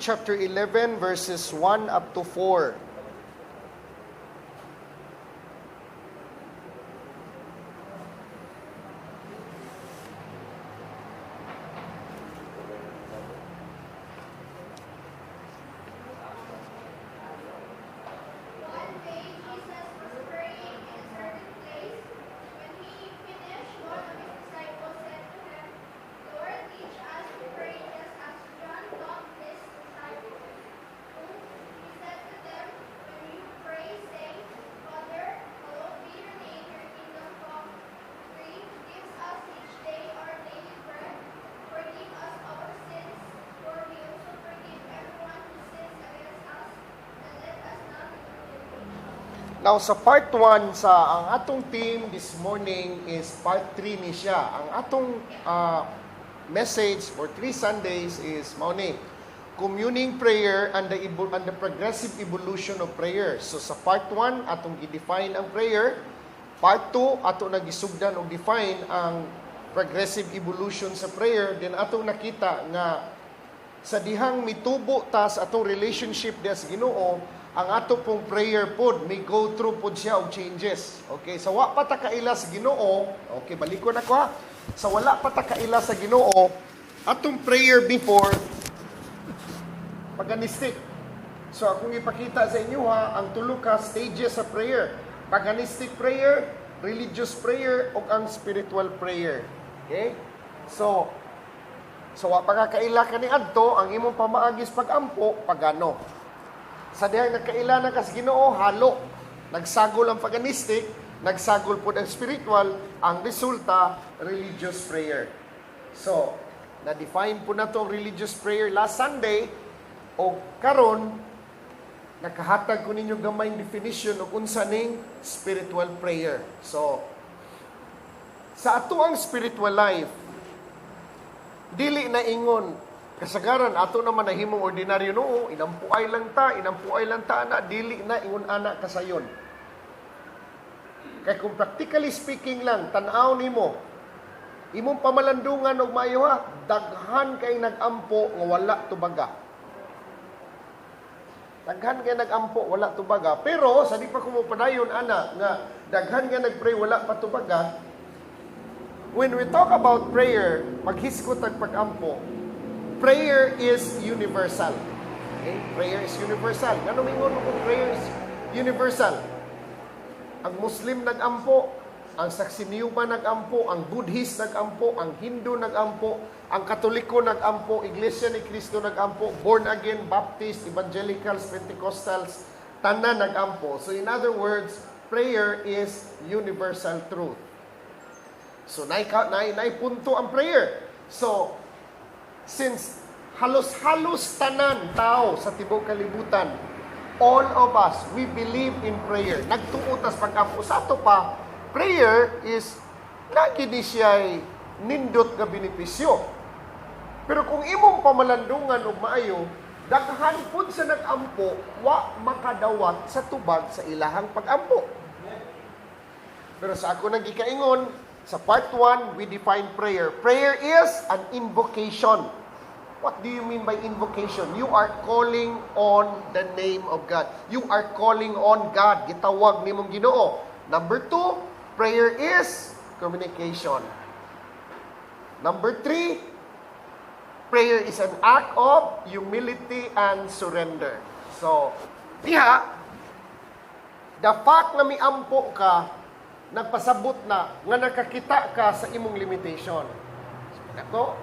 chapter 11, verses 1 up to 4. Now, sa part 1, ang atong theme this morning is part 3 ni siya. Ang atong message for 3 Sundays is, mauni, communing prayer and the progressive evolution of prayer. So, sa part 1, atong i-define ang prayer. Part 2, atong nagisugdan o define ang progressive evolution sa prayer. Then, atong nakita nga sa dihang mitubo ta sa atong relationship diya sa Ginoo, ang ato pong prayer pod may go through pod siya og changes. Okay, sa wa pa ta kaila sa Ginoo, okay, balikon ako ha. Sa wala pa ta kaila sa Ginoo, atong prayer before paganistic. So akong ipakita sa inyo ha, ang tulo ka stages sa prayer. Paganistic prayer, religious prayer, ug ang spiritual prayer. Okay? So wa pa ka kaila kani adto, ang imong pamaagis pagampo pagano. Sa dihang nagkaila na kas Ginoo, halo. Nagsagol ang paganistic, nagsagol po ang spiritual, ang resulta, religious prayer. So, na-define po na to ang religious prayer last Sunday, o karon nakahatag ko ninyo gamayng definition o unsa ning spiritual prayer. So, sa ato ang spiritual life, dili na ingon, kasagaran, ato naman na himong ordinaryo noo, inampuay lang ta, na, dili na, ingon anak kasayon. Kaya kung practically speaking lang, tanaw nimo, imong pamalandungan og maayo ha, daghan kay nagampo nga wala tubaga. Daghan kay nagampo, wala tubaga. Pero, sa di pa kumupadayon, anak, nga daghan kay nagpray, wala pa tubaga, when we talk about prayer, maghiskot ang pagampo, prayer is universal. Okay? Prayer is universal. Ganun mingon kung prayer is universal. Ang Muslim nag-ampo, ang Saksiniuba nag-ampo, ang Buddhist nag-ampo, ang Hindu nag-ampo, ang Katoliko nag-ampo, Iglesia ni Cristo nag-ampo, born again, Baptist, Evangelicals, Pentecostals, tanan nag-ampo. So in other words, prayer is universal truth. So naipunto ang prayer. So since halos-halos tanan tao sa tibuok kalibutan, all of us, we believe in prayer. Nagtuutas pag-ampo sa ato pa, prayer is nagini siya nindot nga benepisyo. Pero kung imong pamalandungan og maayo, daghan pud sa nag-ampo, wa makadawat sa tubag sa ilahang pag-ampo. Pero sa ako nagikaingon, sa part 1, we define prayer. Prayer is an invocation. What do you mean by invocation? You are calling on the name of God. You are calling on God. Gitawag nimong Ginoo. Number 2, prayer is communication. Number 3, prayer is an act of humility and surrender. So, diha, the fact na miampo ka, nagpasabot na nga nakakita ka sa imong limitation. So,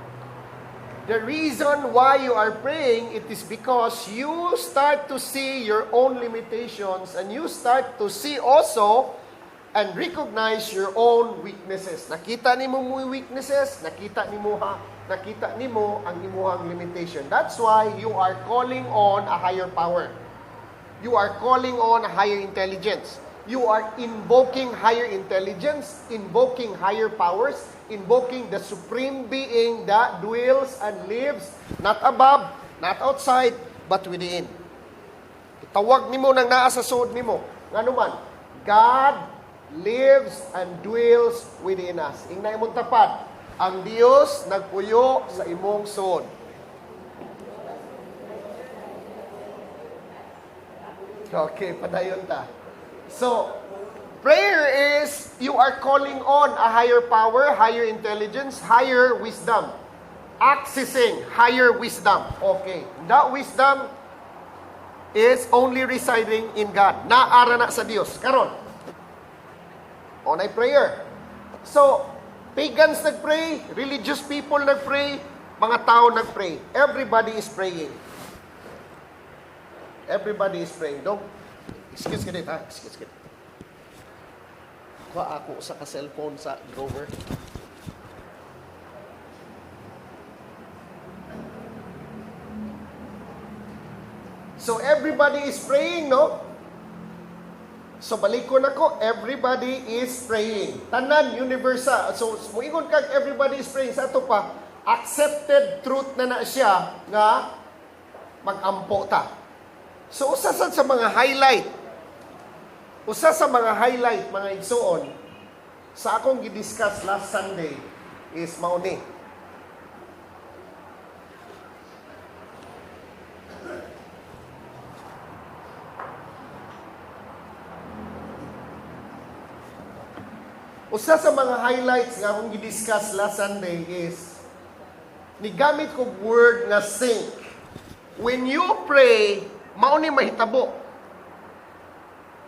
the reason why you are praying, it is because you start to see your own limitations and you start to see also and recognize your own weaknesses. Nakita nimo mo weaknesses, nakita nimo ang imuhang limitation. That's why you are calling on a higher power. You are calling on a higher intelligence. You are invoking higher intelligence, invoking higher powers, invoking the supreme being that dwells and lives not above, not outside, but within. Itawag nimo nang naa sa suod nimo. Nganuman, God lives and dwells within us. Ingna imong tapat, ang Dios nagpuyo sa imong suod. Okay, padayon ta. So, prayer is you are calling on a higher power, higher intelligence, higher wisdom. Accessing higher wisdom. Okay. That wisdom is only residing in God. Naara na sa Dios. Karon. Onay prayer. So, pagans nagpray, religious people nagpray, mga tao nagpray. Everybody is praying. Everybody is praying. Don't, excuse me, ha? Excuse me. Kuha ako sa ka-cellphone sa Grover. So everybody is praying, no? So balik ko na ko, everybody is praying. Tanan, universal. So muingon kag everybody is praying. Sa ito pa, accepted truth na siya nga mag-ampo ta. So usa sa mga highlight, mga igsuon, sa akong gidiscuss last Sunday is mauni. Usa sa mga highlights nga akong gidiscuss last Sunday is nigamit ko word nga sync. When you pray, mauni mahitabo.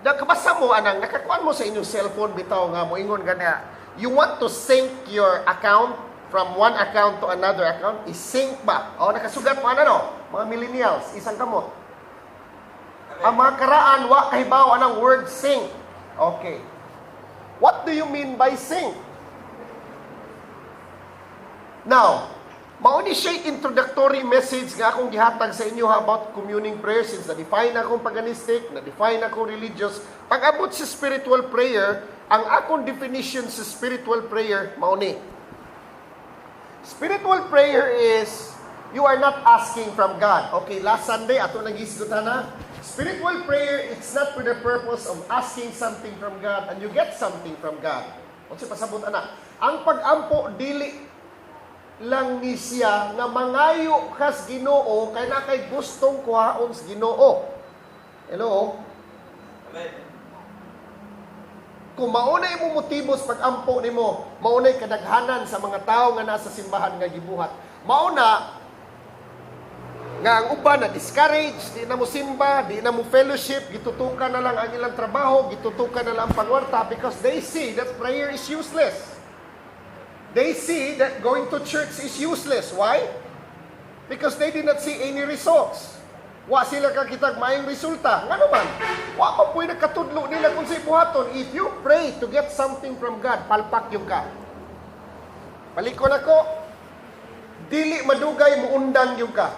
Nakabasa mo anang nakakuan mo sa inyong cellphone bitaw nga moingon gana. You want to sync your account from one account to another account? I-sync ba? O nakasugat mo ano? Mga millennials, isang kamot. Ang mga karaan wa kahibaw anang word sync. Okay. What do you mean by sync? Now, mauni siya introductory message nga akong gihatag sa inyo about communing prayer since na-define akong paganistic, na-define akong religious. Pag-abot sa spiritual prayer, ang akong definition sa spiritual prayer, mauni. Spiritual prayer is, you are not asking from God. Okay, last Sunday, ato nag-isgutan na, spiritual prayer, it's not for the purpose of asking something from God and you get something from God. O siya, pasabot na. Ang pag-ampo, dili lang ni siya nga mangayo kas Ginoo kay na kay gustong kuhaon sa Ginoo. Hello? Amen. Kung maunay mo motibo sa pag-ampo nimo, maunay kadaghanan sa mga tao nga nasa simbahan nga gibuhat. Mauna nga ang uban na discourage, di na mo simba, di na mo fellowship, gitutukan na lang ang ilang trabaho, gitutukan na lang ang pangwarta because they see that prayer is useless. They see that going to church is useless. Why? Because they did not see any results. Wa sila kakitag maayong resulta. Nga naman, wa pa po'y nagkatudlo nila kung sa ibuhaton. If you pray to get something from God, palpak yung ka. Paliko na ko, dili madugay mo undang yung ka.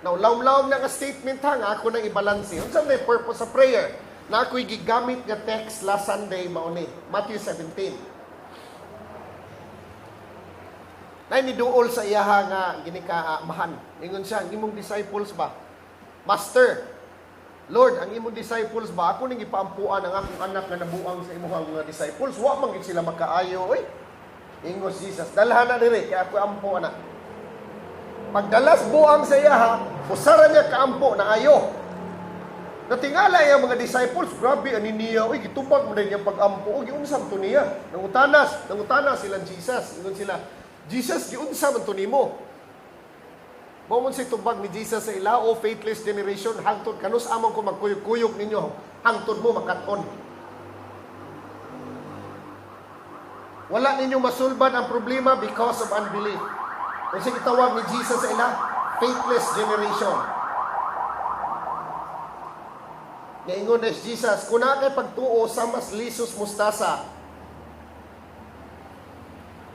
Now, law-law na nga statement ha, nga ako nang ibalansi. Unsan may purpose sa prayer? Na ako'y gigamit nga text last Sunday, mauni. Matthew 17. Na niduol sa iyaha nga ginikamahan. Ingon siya, ang imong disciples ba? Master, Lord, ang imong disciples ba? Ako nang ipaampuan ang akong anak na nabuang sa imong mga disciples. Wa man gid sila makaayo. Oy, ingon Jesus, dalhan na diri, kaya ako ampuan na. Pagdalas buang sa iyaha, usara niya kaampo na ayo. Natingala yung mga disciples, grabe, ani niya, uy, gitubag mo din yung pag-ampo, uy, giunsam to niya. Nangutanas sila Jesus. Ingon sila, Jesus, giunsa man to nimo. Momon si tubag ni Jesus sa ila, o faithless generation, hangtod kanus among ko magkuyog-kuyog ninyo, hangtod mo makaton. Wala ninyo masulbad ang problema because of unbelief. Kung sige tawag ni Jesus sa ila, faithless generation. Ngayon na Jesus, kung na kay pagtuo sa mas lisos mustasa,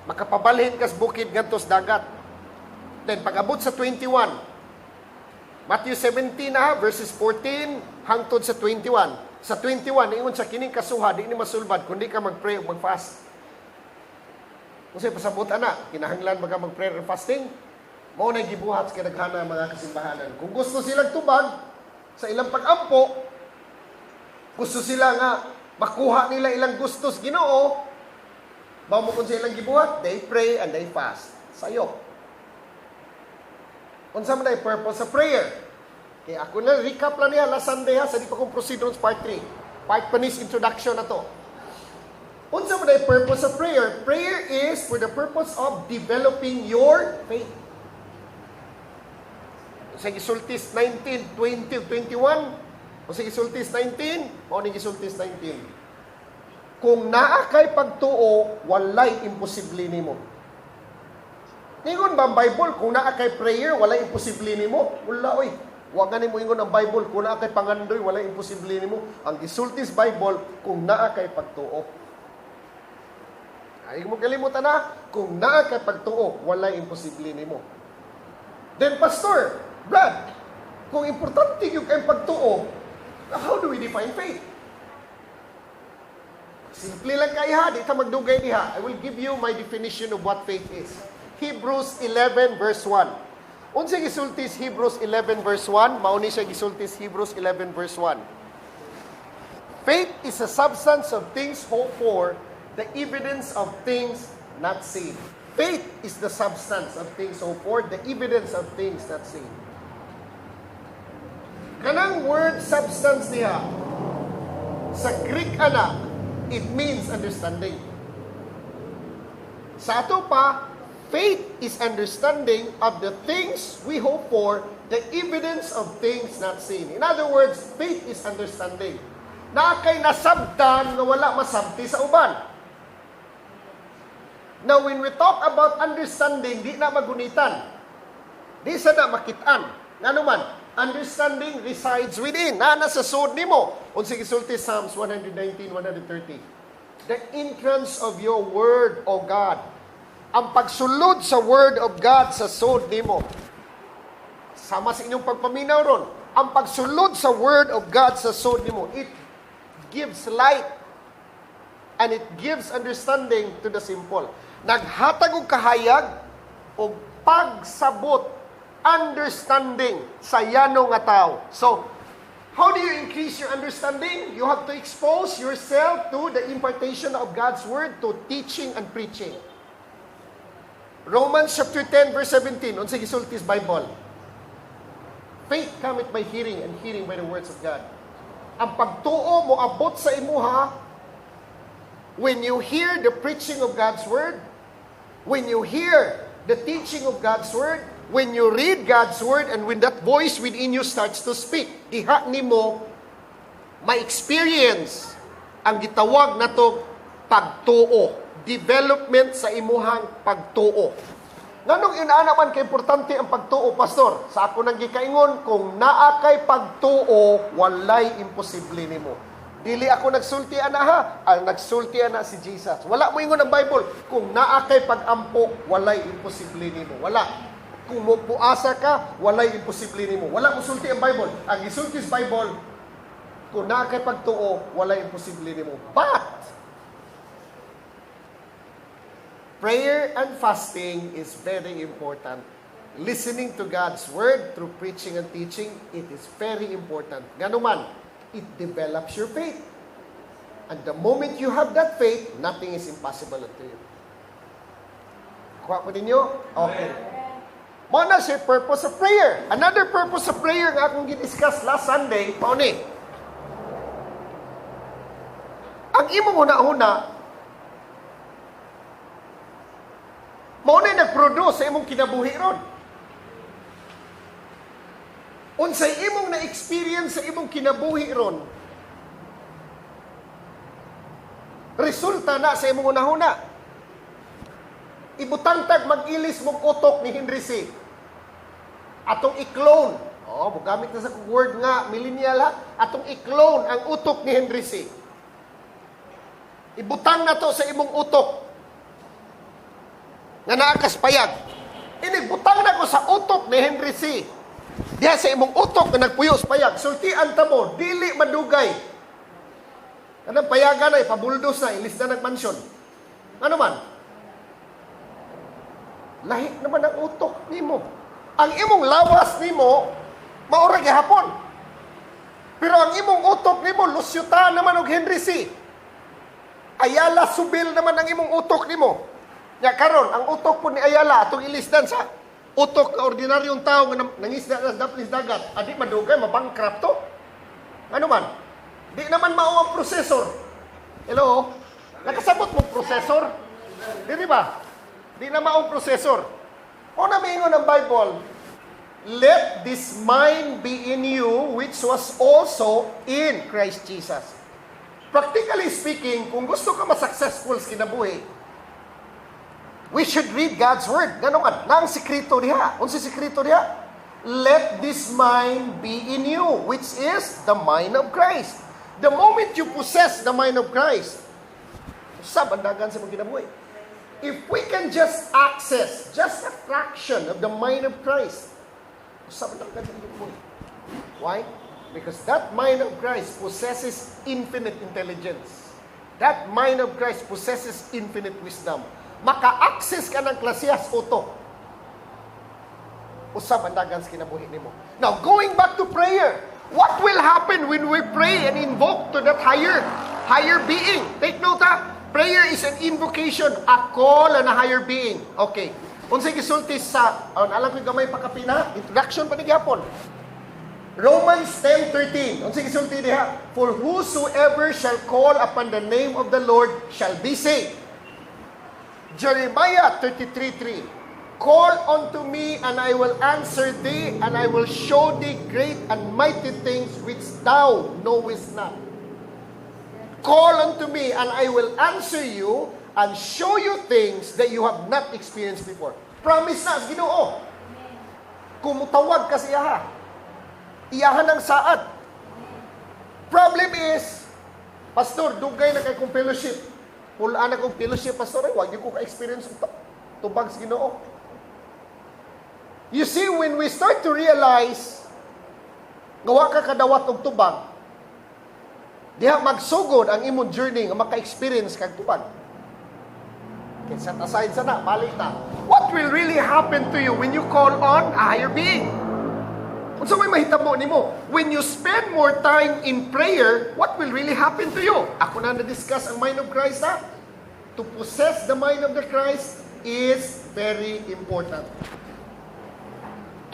makapabalhin kas bukid ngadtos dagat. Then pag-abot sa 21, Matthew 17 na verses 14 hangtod sa 21. Sa 21 ingon sa kining kasuha di ni masulbad kundi ka mag-pray ug mag-fast. Kasi pasabot ana, kinahanglan baga mag-prayer and fasting. Mao na gibuhat sa kadaghana mga kasimbahanan. Kung gusto silang tubag sa ilang pag-ampo, gusto sila nga makuha nila ilang gustos Ginoo, mao mo kun sa ilang gibuhat, they pray and they fast. Sayo. Unsa man ay purpose sa prayer? Okay, ako na, recap lang niya, last Sunday ha, sa di pa kong proceed on part 3. Part pa nis introduction na to. Unsa man ay purpose of prayer? Prayer is for the purpose of developing your faith. Sa gisultis 19, 20, 21, o sa gisultis 19, o ni gisultis 19. Kung naa kay pagtuo, walay imposible nimo. Ingon ba ang Bible, kung naa kay prayer, walay imposible nimo? Wala oy. Wa gani mo ingon ang Bible, kung naa kay pangandoy, walay imposible nimo. Ang gisultis Bible, kung naa kay pagtuo. Ay mo kalimutan na, kung naa kay pagtuo, walay imposible nimo. Then Pastor, Brad, kung importante yung kay pagtuo, how do we define faith? Simple lang kay ha, di ta magdugay diha. I will give you my definition of what faith is. Hebrews 11 verse 1. Unsa gisultis Hebrews 11 verse 1? Mauni siya gisultis Hebrews 11 verse 1. Faith is a substance of things hoped for, the evidence of things not seen. Faith is the substance of things hoped for, the evidence of things not seen. Kanang word substance niya, sa Greek ana, it means understanding. Sa ato pa, faith is understanding of the things we hope for, the evidence of things not seen. In other words, faith is understanding. Na kay nasabtan nga wala masabti sa uban. Now, when we talk about understanding, di na magunitan. Di sa na makitaan. Nga naman, understanding resides within. Na nasa sud nimo. Unsa gisulti Psalms 119, 130. The entrance of your word, O God. Ang pagsulod sa word of God sa sud nimo. Sama sa inyong pagpaminaw ron. Ang pagsulod sa word of God sa sud nimo, it gives light and it gives understanding to the simple. Naghatag og kahayag o pagsabot, understanding sa yano nga tao. So, how do you increase your understanding? You have to expose yourself to the impartation of God's word, to teaching and preaching. Romans chapter 10 verse 17, unsa gisultis Bible. Faith cometh by hearing, and hearing by the words of God. Ang pagtuo mo abot sa imuha when you hear the preaching of God's word, when you hear the teaching of God's word, when you read God's word, and when that voice within you starts to speak, diha nimo ma-experience ang gitawag nato pagtuo, development sa imuhang pagtuo. Nganong inaana man kay importante ang pagtuo, pastor? Sa ako nang gikaingon, kung naa kay pagtuo, walay imposible nimo. Dili ako nagsulti ana ha, ang nagsulti ana si Jesus. Wala mo ingon ang Bible, kung naa kay pag-ampo, walay imposible nimo. Wala. Kung mupuasa ka, walay imposible nimo. Wala mo sulti ang Bible. Ang gisulti sa Bible, kung naa kay pagtuo, walay imposible nimo. But prayer and fasting is very important. Listening to God's word through preaching and teaching, it is very important. Ganuman, it develops your faith. And the moment you have that faith, nothing is impossible unto you. Kuha po ninyo? Okay. Muna siya purpose of prayer. Another purpose of prayer nga akong gidiscuss last Sunday, pauni. Ang imong huna-huna, mauna nag-produce sa imong kinabuhi ron. Unsay imong na-experience sa imong kinabuhi ron, resulta na sa imong unahuna. Ibutangtag mag-ilis mong utok ni Henry C. Atong i-clone. Gamit na sa word nga, millennial ha. Atong i-clone ang utok ni Henry C. Ibutang na to sa imong utok nga naakas payag. Inigbutang na ko sa utok ni Henry C. Diya sa imong utok na nagpuyos payag. Sultian ta mo, dili madugay. Kanang payagan na, pabuldos na, ilis na nagmansyon. Ano man? Lahi naman ang utok nimo. Ang imong lawas nimo, maura gihapon. Pero ang imong utok nimo, lusyuta naman og Henry C. Ayala Subil naman ang imong utok nimo. Nya karon ang utok po ni Ayala atong ilisdan sa Utok na ordinaryong tao nga nangisda na daplis dagat, adi madugay, mabangkrap to. Ano man? Di naman mao ang processor. Hello? Nakasabot mo processor? Di ba? Di na mao ang processor. O namingon ng Bible, let this mind be in you, which was also in Christ Jesus. Practically speaking, kung gusto ka ma-successful sa kinabuhi, we should read God's Word. Ganun nga, na ang sikreto diha. Kung si sikreto diha, let this mind be in you, which is the mind of Christ. The moment you possess the mind of Christ, sabandagan sa mga kinabuhi. If we can just access just a fraction of the mind of Christ, sabandagan sa mga kinabuhi. Why? Because that mind of Christ possesses infinite intelligence. That mind of Christ possesses infinite wisdom. Maka-access ka ng klasiyas utok. Usab ang dagan sa kinabuhi nimo. Now, going back to prayer, what will happen when we pray and invoke to that higher being? Take note ha, prayer is an invocation, a call on a higher being. Okay. Unsay gisulti sa, alam ko gamay pakapina, introduction pa ni gyapon. Romans 10:13. Unsay gisulti diha? For whosoever shall call upon the name of the Lord shall be saved. Jeremiah 33:3. Call unto me, and I will answer thee, and I will show thee great and mighty things which thou knowest not. Call unto me, and I will answer you, and show you things that you have not experienced before. Promise na, Ginoo. Kumutawag ka sa iyaha. Iyahan ang saad. Problem is, Pastor, dugay na kay kong fellowship. Pulaan na kong fellowship, Pastor. Ay, wag ko ka-experience tubag sa Ginoo. You see, when we start to realize gawa ka kadawat og tubag, diha magsugod ang imong journey nga maka-experience kag tubag. Okay, set aside sana, balik ta. What will really happen to you when you call on a higher being? Kung sa may mahitabo nimo, when you spend more time in prayer, what will really happen to you? Ako na na-discuss ang mind of Christ ha. To possess the mind of the Christ is very important.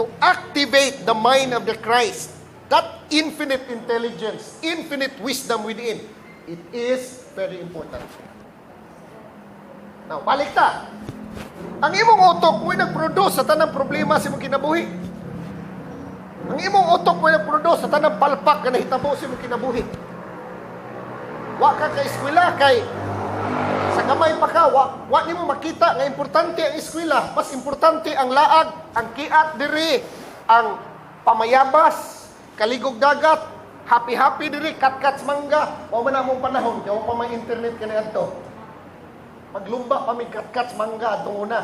To activate the mind of the Christ, that infinite intelligence, infinite wisdom within, it is very important. Now, balik ta. Ang imong utok mo'y nag-produce sa tanang problema sa imong kinabuhi. Ang imong utok mo'y nag-produce sa tanang palpak na nahitabo sa imong kinabuhi. Wa ka eskwela kay sa gamay pa ka, wa nimo makita nga importante ang eskwela, mas importante ang laag, ang kiat diri, ang pamayabas, kaligog dagat, happy diri, katkats mangga. O man among panahon, kaya pa may internet kani adto. Maglumba pa may katkats mangga atong una.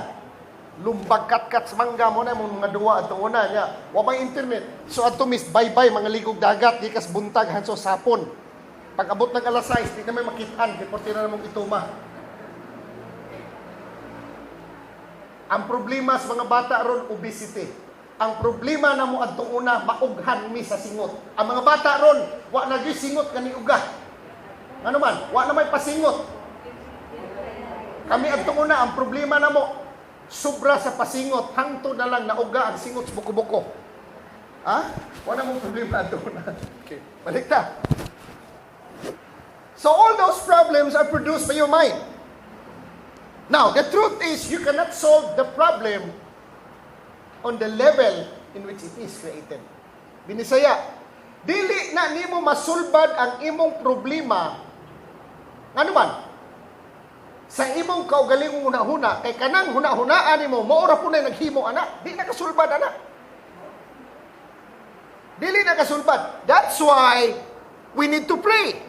Lumbag katkats mangga mo na mong mga duwa atong una nya. Wa may internet. So adto mis bye-bye mga ligog dagat, di kas buntag hanso sapon. Pag abot ng alas 6, di na may makitaan, deporte na namang ituma. Ang problema sa mga bata ron, obesity. Ang problema na mo adtong una, maughan mi sa singot. Ang mga bata ron, wa na gyud singot kani uga. Ano man, wa na may pasingot. Kami adtong una, ang problema na mo, sobra sa pasingot, hangtod na lang nauga ang singot sa buko-buko. Ha? Wa na mong problema adtong una. Okay, balik ta. So all those problems are produced by your mind. Now, the truth is, you cannot solve the problem on the level in which it is created. Binisaya, dili na nimo masulbad ang imong problema, ano man, sa imong kaugalingong hunahuna, kay kanang hunahunaan nimo, maura po na naghimo, anak. Di na kasulbad, anak. Dili na kasulbad. That's why we need to pray.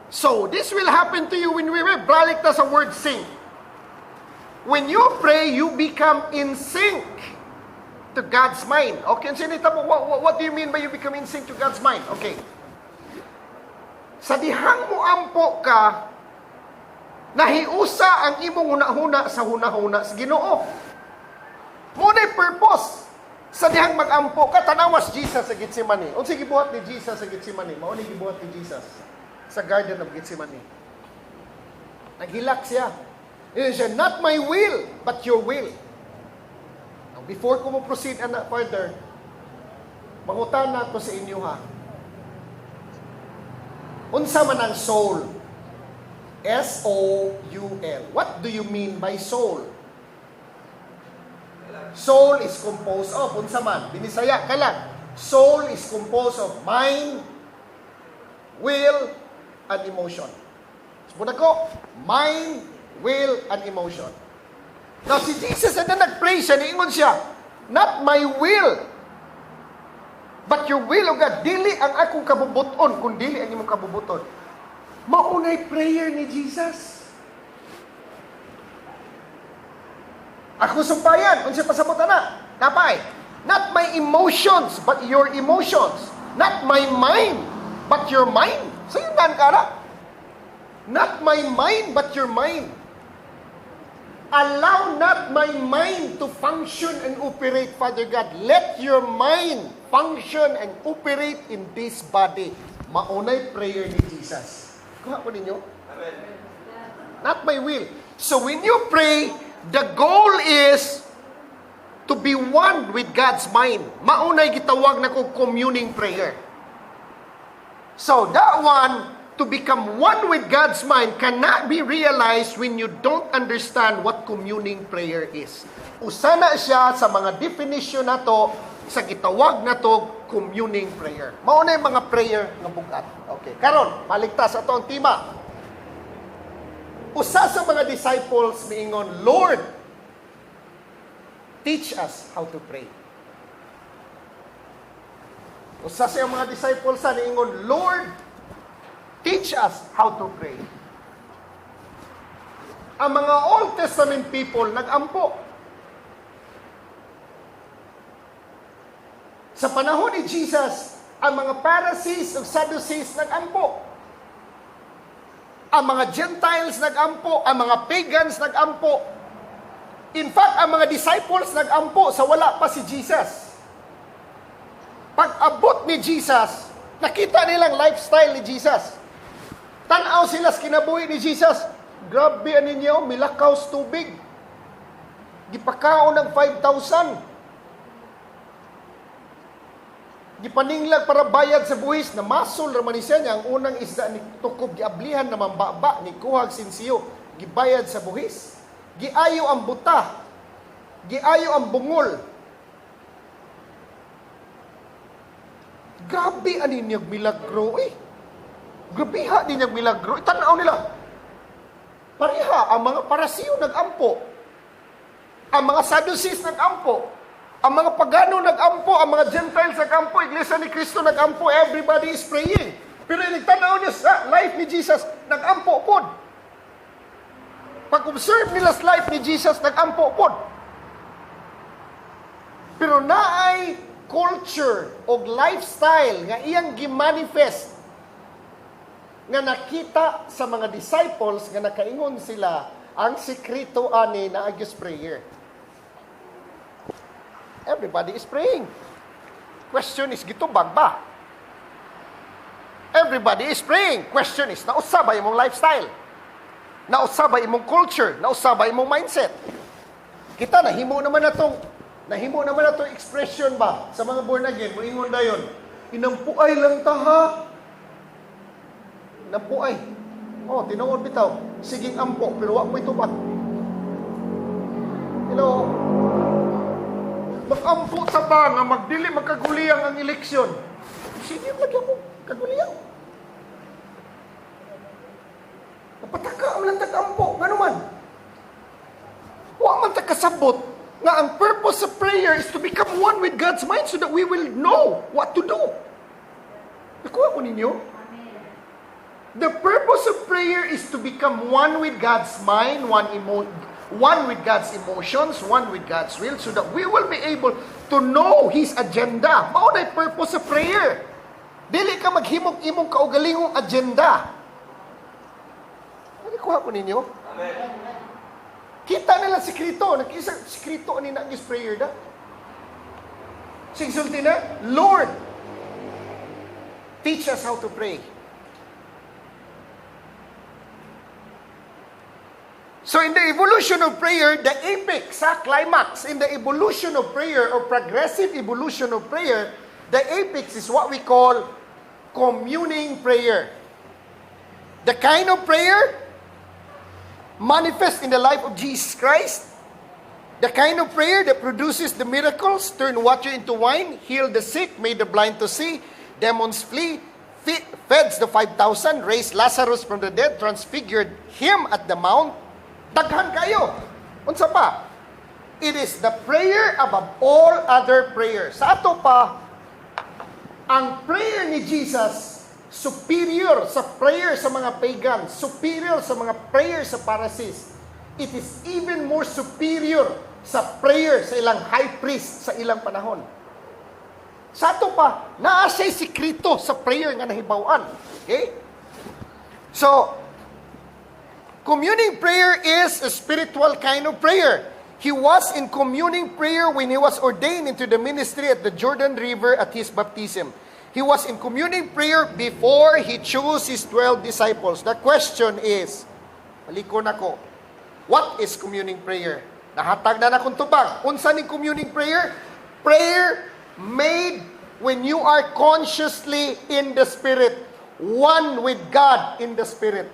So, this will happen to you when we read. Balik na sa word sync. When you pray, you become in sync to God's mind. Okay, sinita mo, what do you mean by you become in sync to God's mind? Okay. Sa dihang mo ampo ka, nahiusa ang imong hunahuna sa hunahuna sa Ginoo. Muna'y purpose. Sa dihang mag-ampo ka, tanawas Jesus sa Gethsemane. Unsay gibuhat ni Jesus sa Gethsemane? Mao ni gibuhat ni Jesus sa Garden of Gethsemane. Naghilak siya. He said, not my will, but your will. before ko mo proceed further, mangutana ko sa inyo ha. Unsa man ang soul? S-O-U-L. What do you mean by soul? Soul is composed of, unsa man, binisaya ka lang. Soul is composed of mind, will, and emotion. Muna ko, mind, will, and emotion. Now, si Jesus na nag-pray siya, niingon siya, not my will, but your will, O God. Dili ang akong kabubuton, kung dili ang imong kabubuton. Maunay prayer ni Jesus. Ako sumpayan, kung siya pasabot na, napay. Not my emotions, but your emotions. Not my mind, but your mind. Sa'yo nga ka na. Not my mind, but your mind. Allow not my mind to function and operate, Father God. Let your mind function and operate in this body. Maunay prayer ni Jesus. Kuha ko ninyo? Amen. Not my will. So when you pray, the goal is to be one with God's mind. Maunay gitawag na ko communing prayer. So that one, to become one with God's mind cannot be realized when you don't understand what communing prayer is. Usana siya sa mga definition na to, sa gitawag na to, communing prayer. Mauna yung mga prayer nga bugat. Okay. Karon, maligtas ato ang tema. Usa sa mga disciples miingon, Lord, teach us how to pray. Usa sa mga disciples sa niingon, Lord, teach us how to pray. Ang mga Old Testament people nag-ampo. Sa panahon ni Jesus, ang mga Pharisees ug Sadducees nag-ampo. Ang mga Gentiles nag-ampo, ang mga pagans nag-ampo. In fact, ang mga disciples nag-ampo sa wala pa si Jesus. Pag-abot ni Jesus, nakita nilang lifestyle ni Jesus. Tanaw sila sa kinabuhi ni Jesus. Grabe ano ninyo, milakaw sa tubig. Gipakaon ng 5,000. Gipaninglag para bayad sa buhis na masol raman ni siya niya. Ang unang isda ni tukob giablihan na mambaba ni kuhag sinsiyo. Gibayad sa buhis. Giayo ang buta. Giayo ang bungol. Grabe ano ninyag milagro eh. Grabiha din yung milagro. Itanaw nila. Pareha, ang mga Parasiyo nag-ampo. Ang mga Sadducees nag-ampo. Ang mga pagano nag-ampo. Ang mga Gentiles nag-ampo. Iglesia ni Cristo nag-ampo. Everybody is praying. Pero nagtanaw niya sa life ni Jesus, nag-ampo po. Pag-observe nila sa life ni Jesus, nag-ampo po. Pero naay culture o lifestyle nga iyang gimanifest nga nakita sa mga disciples nga nakaingon sila ang sekreto ani na agyos prayer. Everybody is praying. Question is, gitubag ba? Everybody is praying. Question is, nausabay imong lifestyle? Nausabay imong culture? Nausabay imong mindset? Kita, nahimo naman na itong expression ba sa mga born again, moingon dayon, inampuay lang ta ha. Nampuay. Oh, tinuod bitaw. Siging ampo, pero wa ko'y tupat. Hello? Mag-ampo sa ba nga magdili magkaguliyang ang eleksyon. Sige, lagyan mo. Kaguliyang. Napataka ang lang tag-ampo. Nga naman. Wa man kasabot nga ang purpose of prayer is to become one with God's mind so that we will know what to do. Nakuha ko ninyo? The purpose of prayer is to become one with God's mind, one with God's emotions, one with God's will, so that we will be able to know His agenda. Mao na purpose of prayer. Dili ka maghimog-imong kaugalingong agenda. Nakuha ko ninyo? Amen. Kita nila sikrito. Nag-isa sikrito ni nagis prayer da. Sigsulti na, Lord, teach us how to pray. So in the evolution of prayer, the apex, climax, in the evolution of prayer or progressive evolution of prayer, the apex is what we call communing prayer. The kind of prayer manifest in the life of Jesus Christ. The kind of prayer that produces the miracles, turn water into wine, heal the sick, made the blind to see, demons flee, feds the 5,000, raised Lazarus from the dead, transfigured him at the mount. Daghan kayo. Unsa pa? It is the prayer above all other prayers. Sa ato pa, ang prayer ni Jesus superior sa prayer sa mga pagan, superior sa mga prayer sa Pharisees. It is even more superior sa prayer sa ilang high priest sa ilang panahon. Sa ato pa, naa siya'y sikrito sa prayer nga nahibawan. Okay? So, communing prayer is a spiritual kind of prayer. He was in communing prayer when he was ordained into the ministry at the Jordan River at his baptism. He was in communing prayer before he chose his 12 disciples. The question is, malikon ako, what is communing prayer? Nahatag na akong tubag. Unsa ni communing prayer? Prayer made when you are consciously in the Spirit, one with God in the Spirit.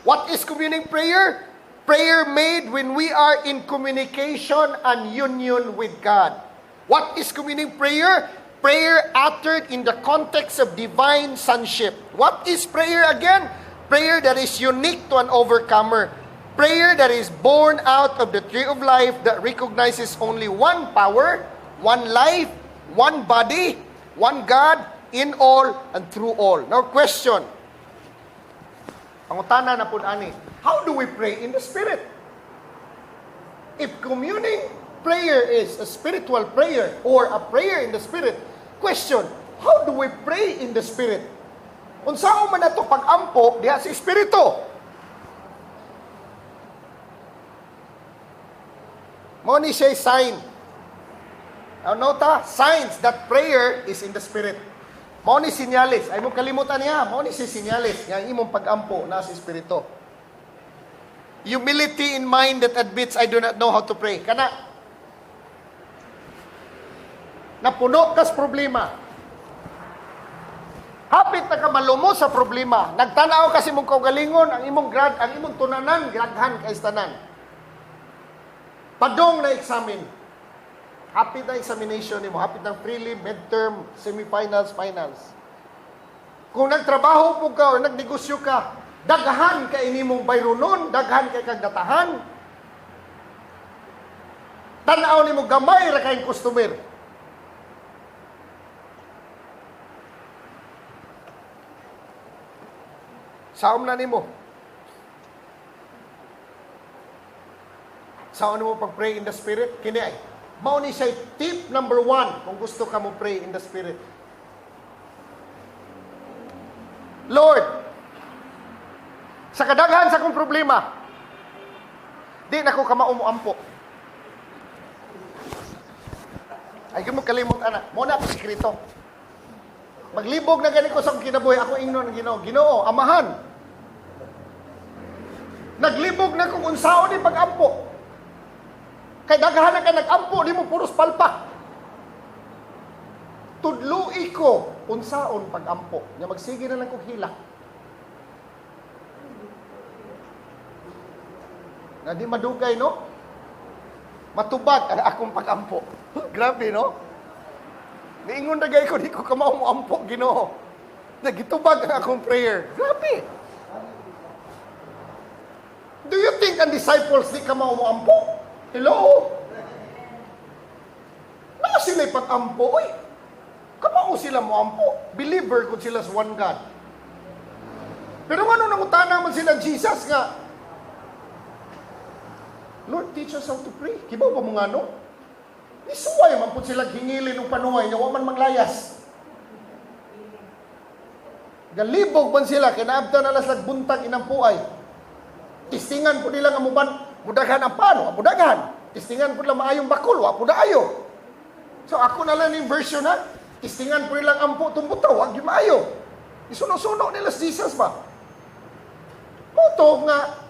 What is communing prayer? Prayer made when we are in communication and union with God. What is communing prayer? Prayer uttered in the context of divine sonship. What is prayer again? Prayer that is unique to an overcomer. Prayer that is born out of the tree of life that recognizes only one power, one life, one body, one God, in all and through all. Now question, pangutana na po ani, how do we pray in the Spirit? If communing prayer is a spiritual prayer or a prayer in the Spirit, question, how do we pray in the Spirit? Unsao man nato pag-ampo diha sa Espiritu? Mo ni siya sign. Ano ta? Signs that prayer is in the Spirit. Mo ni sinyalis. Ay mo kalimutan niya. Mo ni si sinyalis. Yang imong pag-ampo na sa Espiritu. Humility in mind that admits I do not know how to pray. Kana. Napuno kas problema. Hapit na ka malumo sa problema. Nagtanaw kasi mong kaugalingon, ang imong tunanan, graghan kay tanan. Padong na examine. Hapit na examination nimo, hapit ng prelim, midterm, semifinals, finals. Kung nagtrabaho po ka o nagnegosyo ka, daghan kay inimong bayronon, daghan kay kagdatahan. Tanaw nimo gamay ra kay customer. Saom na nimo. Saon mo pag-pray in the Spirit? Kini ay. Mao ni siya tip number 1 kung gusto ka mo pray in the Spirit. Lord, sa kadaghan sa kong problema, di na ko kamaumuampo. Ay, kung mo kalimot, anak. Muna ako sikrito. Maglibog na ganito sa akong kinabuhi. Ako ingnon ng Ginoo. Ginoo, amahan. Naglibog na kung unsao ni pag-ampo. Kay daghan na ka nag-ampo, di mo puros palpak. Tudlui ko unsaon pag-ampo. Nga magsige na lang kong hila. Na di madugay, no? Matubag ang akong pag-ampo. Grabe, no? Niingon na gay ko, di ko kamao mo ampo, Ginoo. Nagitubag ang akong prayer. Grabe. Do you think ang disciples di kamao mo ampo? Hello? Na sila'y pag-ampo, oy. Kamao sila mo ampo. Believer kung sila sa one God. Pero ano nangutana naman sila Jesus nga, Lord, teach us how to pray. Kibaw pa mo nga, no? Isuway man po sila hingilin ng panuhay, nga waman manglayas. Galibog man sila, kinaabta na las nagbuntag inampuay. Tistingan po nila nga mudagan ang pano, mudagan. Tistingan po nila maayong bakul, wapo na ayo. So ako na lang yung version ha, tistingan po nilang ampo tumbutaw, wag yung maayo. Isuno-suno nila si Jesus ba? Moto nga,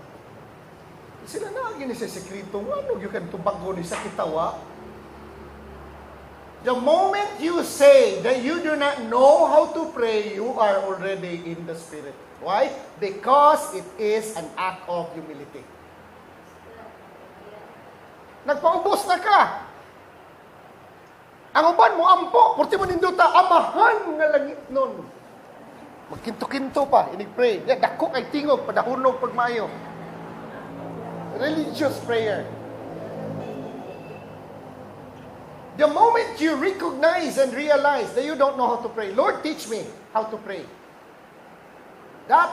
Sila na gini sa sekreto, ano yung kan tubago ni sa kitawa? The moment you say that you do not know how to pray, you are already in the Spirit. Why? Because it is an act of humility. Nagpaubos na ka. Ang uban mo ampo, purti mo ninduta, amahan nga langit nun. Magkinto-kinto pa, inig-pray. Dako kay tingog, padahunog pagmayo. Religious prayer. The moment you recognize and realize that you don't know how to pray, Lord, teach me how to pray. That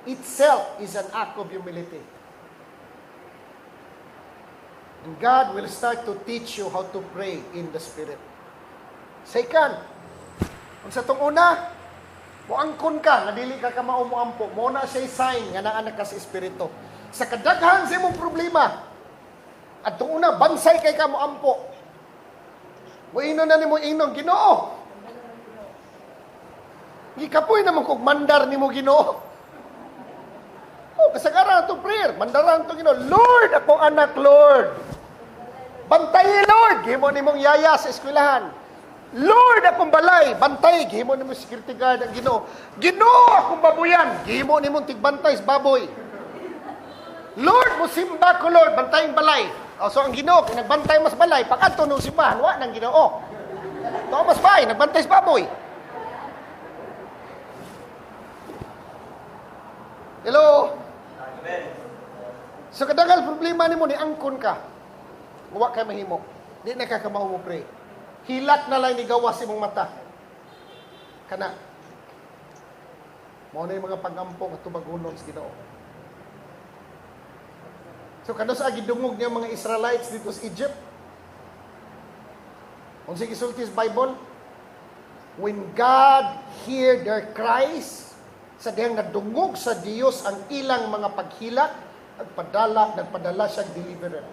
itself is an act of humility. And God will start to teach you how to pray in the Spirit. Second, kung sa itong una, muangkon ka, nadili ka maumuampo, muna siya sign nga naanak ka sa Espiritu. Sa kadaghan sa imong problema, at itong una, bansay kay ka muampo. Muino na ni mo inong Ginoo. Gikapoy naman kung mandar ni mo Ginoo. Oh, kasagaran itong prayer. Mandaran itong Ginoo. Lord, akong anak, Lord. Bantayi, Lord. Gihimo ni mong yaya sa eskwelahan. Lord, akong balay. Bantay. Gihimo ni mong security guard ang Ginoo. Ginoo, akong baboyan. Gihimo ni mong tigbantay sa baboy. Lord, musimba ko, Lord. Bantaying balay. So ang Ginoo, kung nagbantay mas balay, pag-adto nung simbahan, wa nang Ginoo. Thomas Bay, nagbantay sa baboy. Hello? So kadagal problema nimo ni angkon ka. Wa kay mahimo. Di na ka kamahu mo pray. Hilat na lang ni gawas imong mata. Kana. Mao na yung mga pagampo at tubagunon sa Ginoo. So, kano sa gidungog niya mga Israelites dito sa Egypt? Kung sige sulti sa Bible, when God hear their cries, sa diyang nadungog sa Diyos ang ilang mga paghilat, nagpadala siyang deliverer.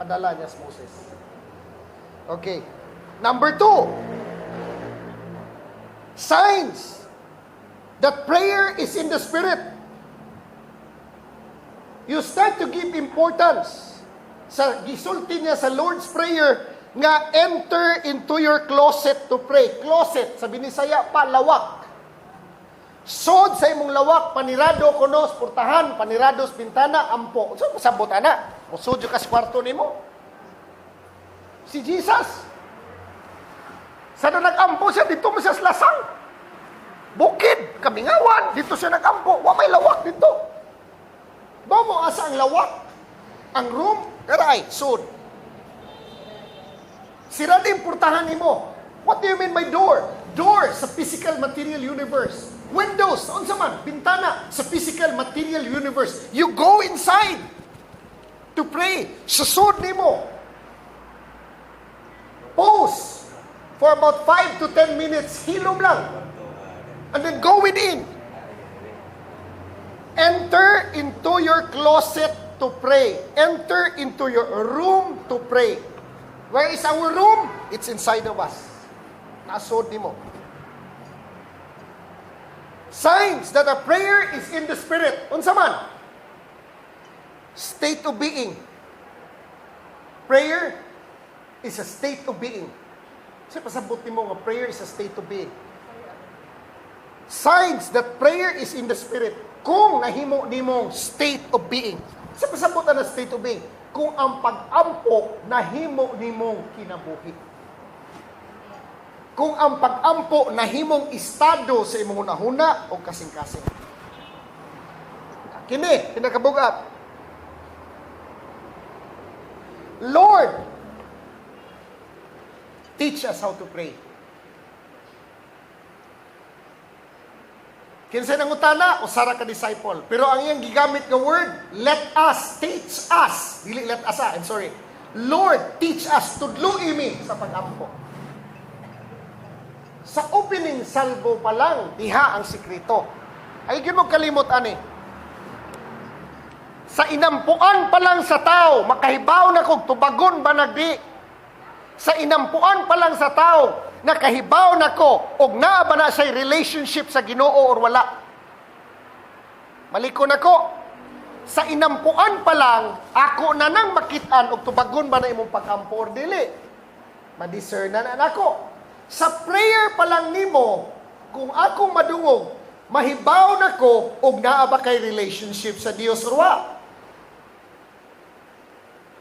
Padala niya sa Moses. Okay. Number 2, signs that prayer is in the Spirit. You start to give importance sa gisulti niya sa Lord's Prayer nga enter into your closet to pray. Closet, sa Binisaya pa, lawak. Sod sa imong lawak, panirado kunos, purtahan, panirado sa bintana, ampo. So, masabot ana. Musod yung kas kwarto ni mo. Si Jesus. Sa na nag-ampo siya, dito mo siya lasang. Bukid, kamingawan, dito siya nag-ampo. Wa may lawak dito. Ba mo asa ang lawak? Ang room? Karay, sud. Sira din purtahan nimo. What do you mean by door? Door sa physical material universe. Windows, unsa man, bintana sa physical material universe. You go inside to pray. Susud nimo. Pause for about 5 to 10 minutes. Hilom lang. And then go within. Enter into your closet to pray. Enter into your room to pray. Where is our room? It's inside of us. Nasod nimo. Signs that a prayer is in the Spirit. Unsa man? State of being. Prayer is a state of being. Kasi pasabot nimo nga prayer is a state of being. Signs that prayer is in the Spirit. Kung nahimo nimong state of being. Sa pasabot na state of being, kung ang pag-ampo nahimo nimong kinabuhi. Kung ang pag-ampo nahimong estado sa imong hunahuna o kasing-kasing. Kini, pinakabugat. Lord, teach us how to pray. Kinsa nang utana, usara ka disciple. Pero ang iyang gigamit nga word, let us, teach us. Dili let us, I'm sorry. Lord, teach us, tudloi mi sa pag-ampo. Sa opening salvo pa lang, diha ang sikreto. Ay, mo kalimot, ani. Sa inampuan pa lang sa tao, makahibaw na kog tubagon ba nagdi. Sa inampuan pa lang sa tao, nakahibaw na ko, og naa ba na siya relationship sa Ginoo or wala. Maliko na ko. sa inampuan pa lang, ako na nang makitaan og tubagon ba na imong pag-ampo or dili. Madiscernan na ako. Sa prayer pa lang nimo, kung akong madungog, mahibaw na ko og naa ba kay relationship sa Dios or wa.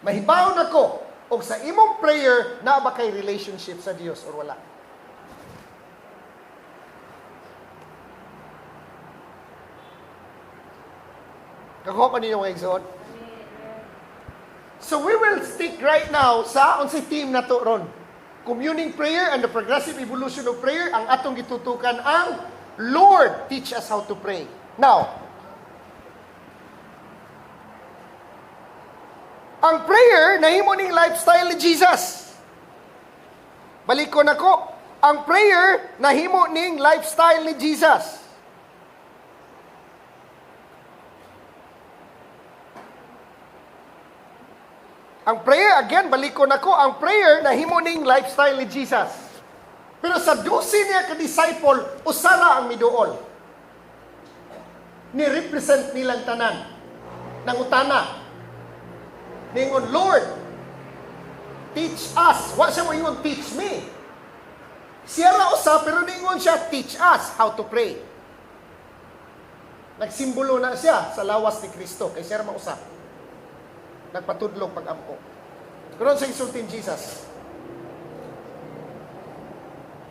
Mahibaw na ko og sa imong prayer naa ba kay relationship sa Dios or wala. Kako pa ninyo mga igsoon? So we will stick right now sa unsay team na to ron. Communing prayer and the progressive evolution of prayer, ang atong gitutukan ang Lord teach us how to pray. Now, ang prayer nahimo ning lifestyle ni Jesus. Balik ko nako, ang prayer nahimo ning lifestyle ni Jesus. Ang prayer, again, balik ko nako, ang prayer nahimo ning lifestyle ni Jesus. Pero sa 12 niya ka-disciple, usara ang miduol. Ni-represent nilang tanan. Nangutana. Ningon, Lord, teach us. Wa siya mo ingon, teach me. Siya ra usa, pero ningon siya, teach us how to pray. Nagsimbolo na siya sa lawas ni Kristo, kay siya ra mausa. Nagpatudlong pag-ampo. Karon sa insultin Jesus.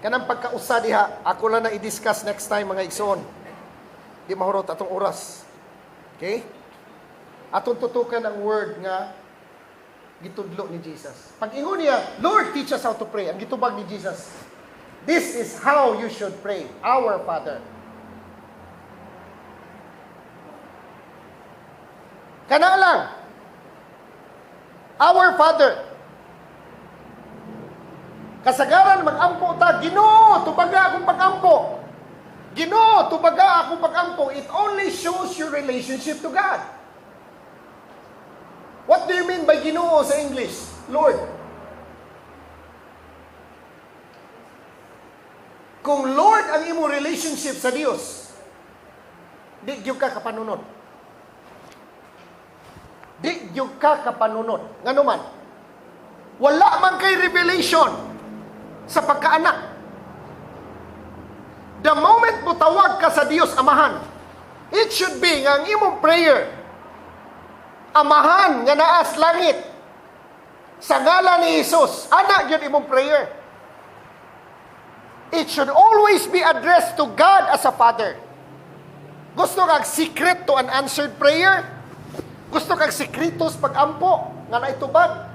Kanang pagkausa diha, ako lang na i-discuss next time mga igsoon. Di mahurot atong oras. Okay? Atong tutukan ang word nga gitudlo ni Jesus. Pag ingon niya, Lord, teach us how to pray. Ang gitubag ni Jesus, this is how you should pray. Our Father. Kana lang. Our Father. Kasagaran mag-ampo ta, Ginoo, tubaga akong pag-ampo. Ginoo, tubaga akong pag-ampo. It only shows your relationship to God. What do you mean by Ginoo sa English? Lord. Kung Lord ang imong relationship sa Dios, di gyud ka kapanunod. Di gyud ka kapanunod. Ngano man? Wala man kay revelation sa pagkaanak. The moment mo tawag ka sa Dios Amahan, it should be nga ang imong prayer, Amahan nga naa sa langit, sa ngalan ni Jesus, ana gyud imong prayer. It should always be addressed to God as a Father. Gusto kag secret to unanswered prayer? Gusto kag sekretos pag-ampo nga naitubag?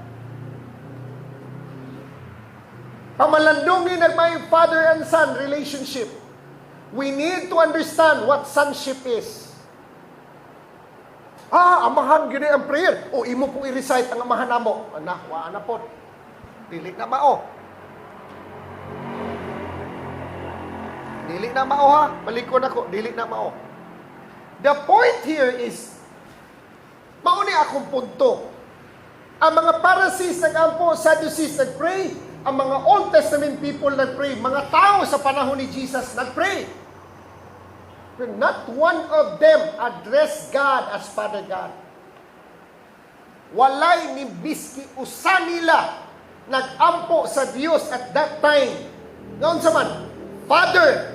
Pamalandong ni nagmay father and son relationship. We need to understand what sonship is. Amahan gyud ang prayer. O imo pong i-recite ang amahan namo. Anak, wa na pod. Dili na mao. Dili na mao ha. Balikon ako, dili na mao. The point here is, mauni akong punto. Ang mga Pharisees nag-ampo, Sadducees nag-pray, ang mga Old Testament people nag-pray, mga tao sa panahon ni Jesus nag-pray. But not one of them addressed God as Father God. Walay ni biski usa nila nag-ampo sa Dios at that time. Ngayon sa man, Father,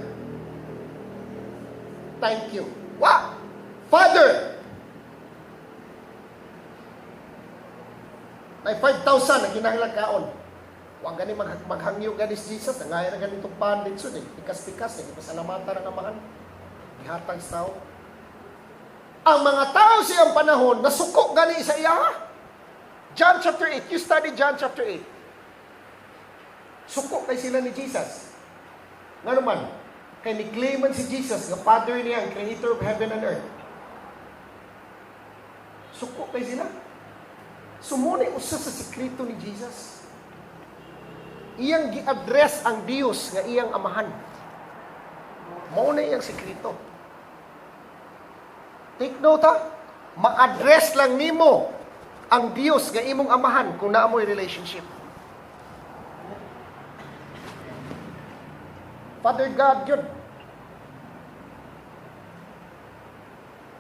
thank you. What? Father, may 5,000 na ginahanglan kaon. Huwag gani maghangyo gani si Jesus. Ngaya na ganitong pandit so eh. Pikas-pikas eh. Ipasalamatan ang amahan. Ihatag sa tao. Ang mga tao siyang panahon, nasuko gani sa iya. John chapter 8. You study John chapter 8. Suko kay sila ni Jesus. Nga naman, kay ni-claim man si Jesus, the Father niya, ang creator of heaven and earth. Suko kay sila. Sumunay usa sa sikreto ni Jesus. Iyang gi-address ang Dios nga iyang amahan. Mao na iyang sikreto. Take note ha, ma-address lang nimo ang Dios nga imong amahan kung naa mo'y relationship. Father God yun.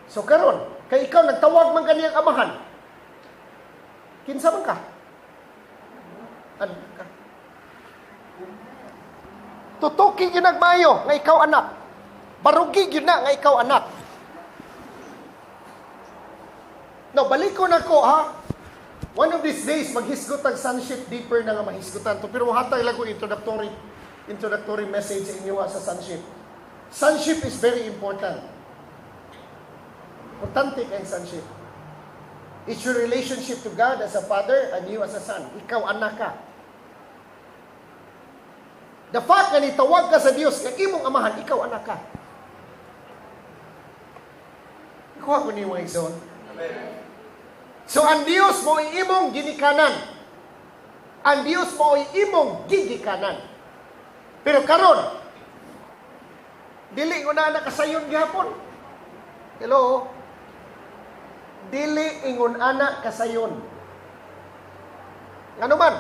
So karon, Kay ikaw, nagtawag man kaniyang amahan. Kinsa man ka? Ano ka? Tutuki yun nagmayo nga ikaw anak. Barugi yun na nga ikaw anak. No, balik ko na ko ha. One of these days, maghisgot ang sonship deeper na nga mahisgotan to. Pero mahatag lang ko introductory message sa inyo sa sonship. Sonship is very important. Importante kayong sonship. It's your relationship to God as a father and you as a son. Ikaw anak ka. The fact na nitawag ka sa Diyos, na imong amahan, ikaw anak ka. Ikuha ko niyo mga igsoon. So, ang Diyos mo ay imong ginikanan. Ang Diyos mo ay imong gigikanan. Pero karon, dili ko na nakasayon gihapon. Hello? Dili ingon anak kasayon. Ano man?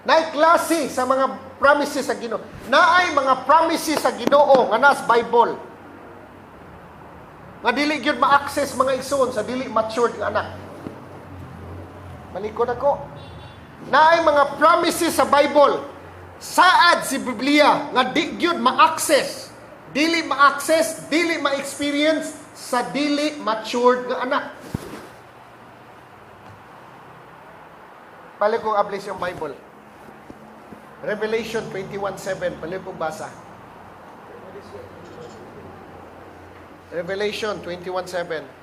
Naay klase sa mga promises sa Ginoo. Naay mga promises sa Ginoo nga nas Bible. Nga dili gyud ma-access mga igsoon sa dili matured nga anak. Malikod ako. Naay mga promises sa Bible. Saad si Biblia nga di gyud ma-access. Dili ma-access, dili ma-experience sa dili matured nga anak. Pali kong ablis yung Bible. Revelation 21:7. Pali kong basa. Revelation 21:7.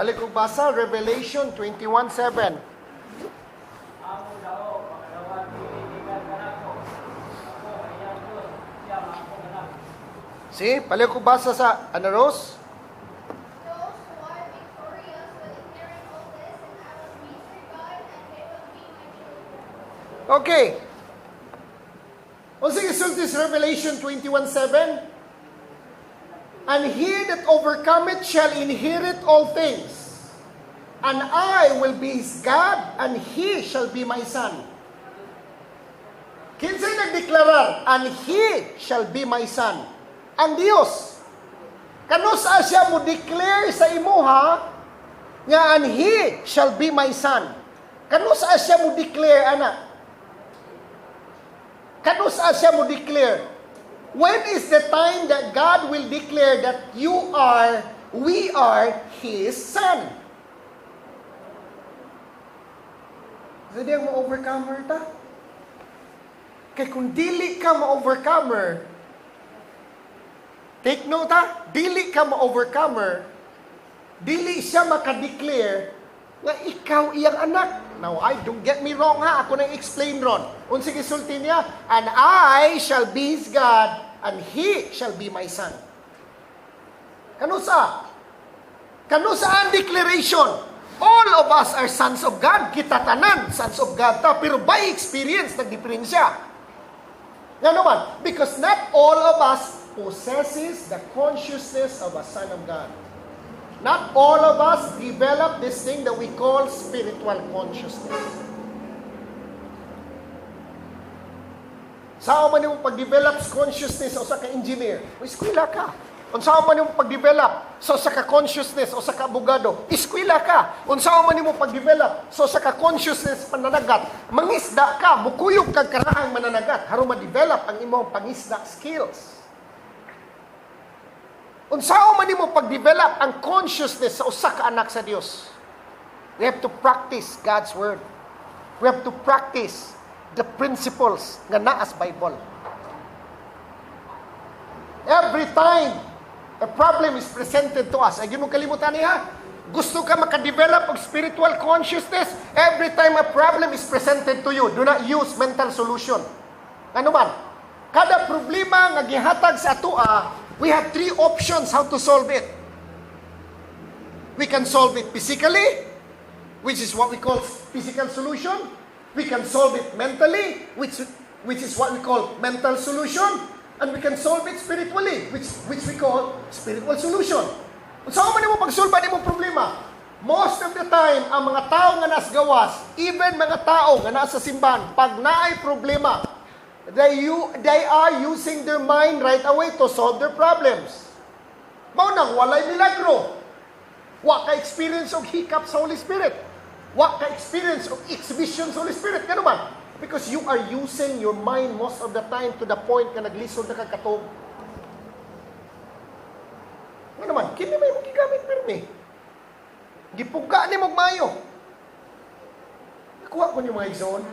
Balik kong basa, Revelation 21:7. See, balik kong basa sa ano, Rose? Those who are victorious will inherit all this, and I will be their God, and they will be my children. Okay. O sige, sultis Revelation 21:7. And he that overcometh shall inherit all things. And I will be his God, and he shall be my son. Kinsay nagdeklarar, and he shall be my son. Ang Dios. Kanusa siya mo declare sa imuha, nga and he shall be my son. Kanusa siya mo declare, anak? Kanusa siya mo declare? When is the time that God will declare that we are His Son? So, di mo overcomer ta? Kaya kung dili ka ma-overcomer, take note ha, dili ka ma-overcomer, dili siya makadeclare nga ikaw iyang anak. Now, don't get me wrong ha, ako nang explain ron. Unsa gisulti niya, and I shall be his God, and he shall be my son. Kanusa? Kanusa ang declaration? All of us are sons of God. Kita tanan, sons of God ta. Pero by experience, nagdiferensya. Nga naman, because not all of us possesses the consciousness of a son of God. Not all of us develop this thing that we call spiritual consciousness. Saan man yung pag-develop consciousness o sa ka-engineer? Eskwela ka. Saan man yung pag-develop so sa ka-consciousness o sa ka-abogado? Eskwela ka. Saan man yung pag-develop so sa ka-consciousness mananagat? Mangisda ka, mukuyog kag karahang mananagat. Harong ma-develop ang imong pangisda skills. Unsao man nimo pag-develop ang consciousness sa usa ka anak sa Dios. We have to practice God's word. We have to practice the principles nga naa sa Bible. Every time a problem is presented to us, ay mo kalimutan niya, gusto ka maka-develop of spiritual consciousness, every time a problem is presented to you, do not use mental solution. Ano man? Kada problema nga gihatag sa atua, We have three options how to solve it. We can solve it physically, which is what we call physical solution. We can solve it mentally, which is what we call mental solution. And we can solve it spiritually, which we call spiritual solution. So, man mo pagsulba ni mo problema? Most of the time, ang mga tao nga nas gawas, even mga tao nga nasa simbahan, pag naay problema, they are using their mind right away to solve their problems. Mao nang walay milagro. Wa ka experience of hiccup sa Holy Spirit. Wa ka experience of exhibition sa Holy Spirit. Kano man? Because you are using your mind most of the time to the point na naglisod na kagkatog. Ano man? Kini may magigamit pirmi. Gipuga ni mong mayo. Nakuha ko niyo mga igsoon.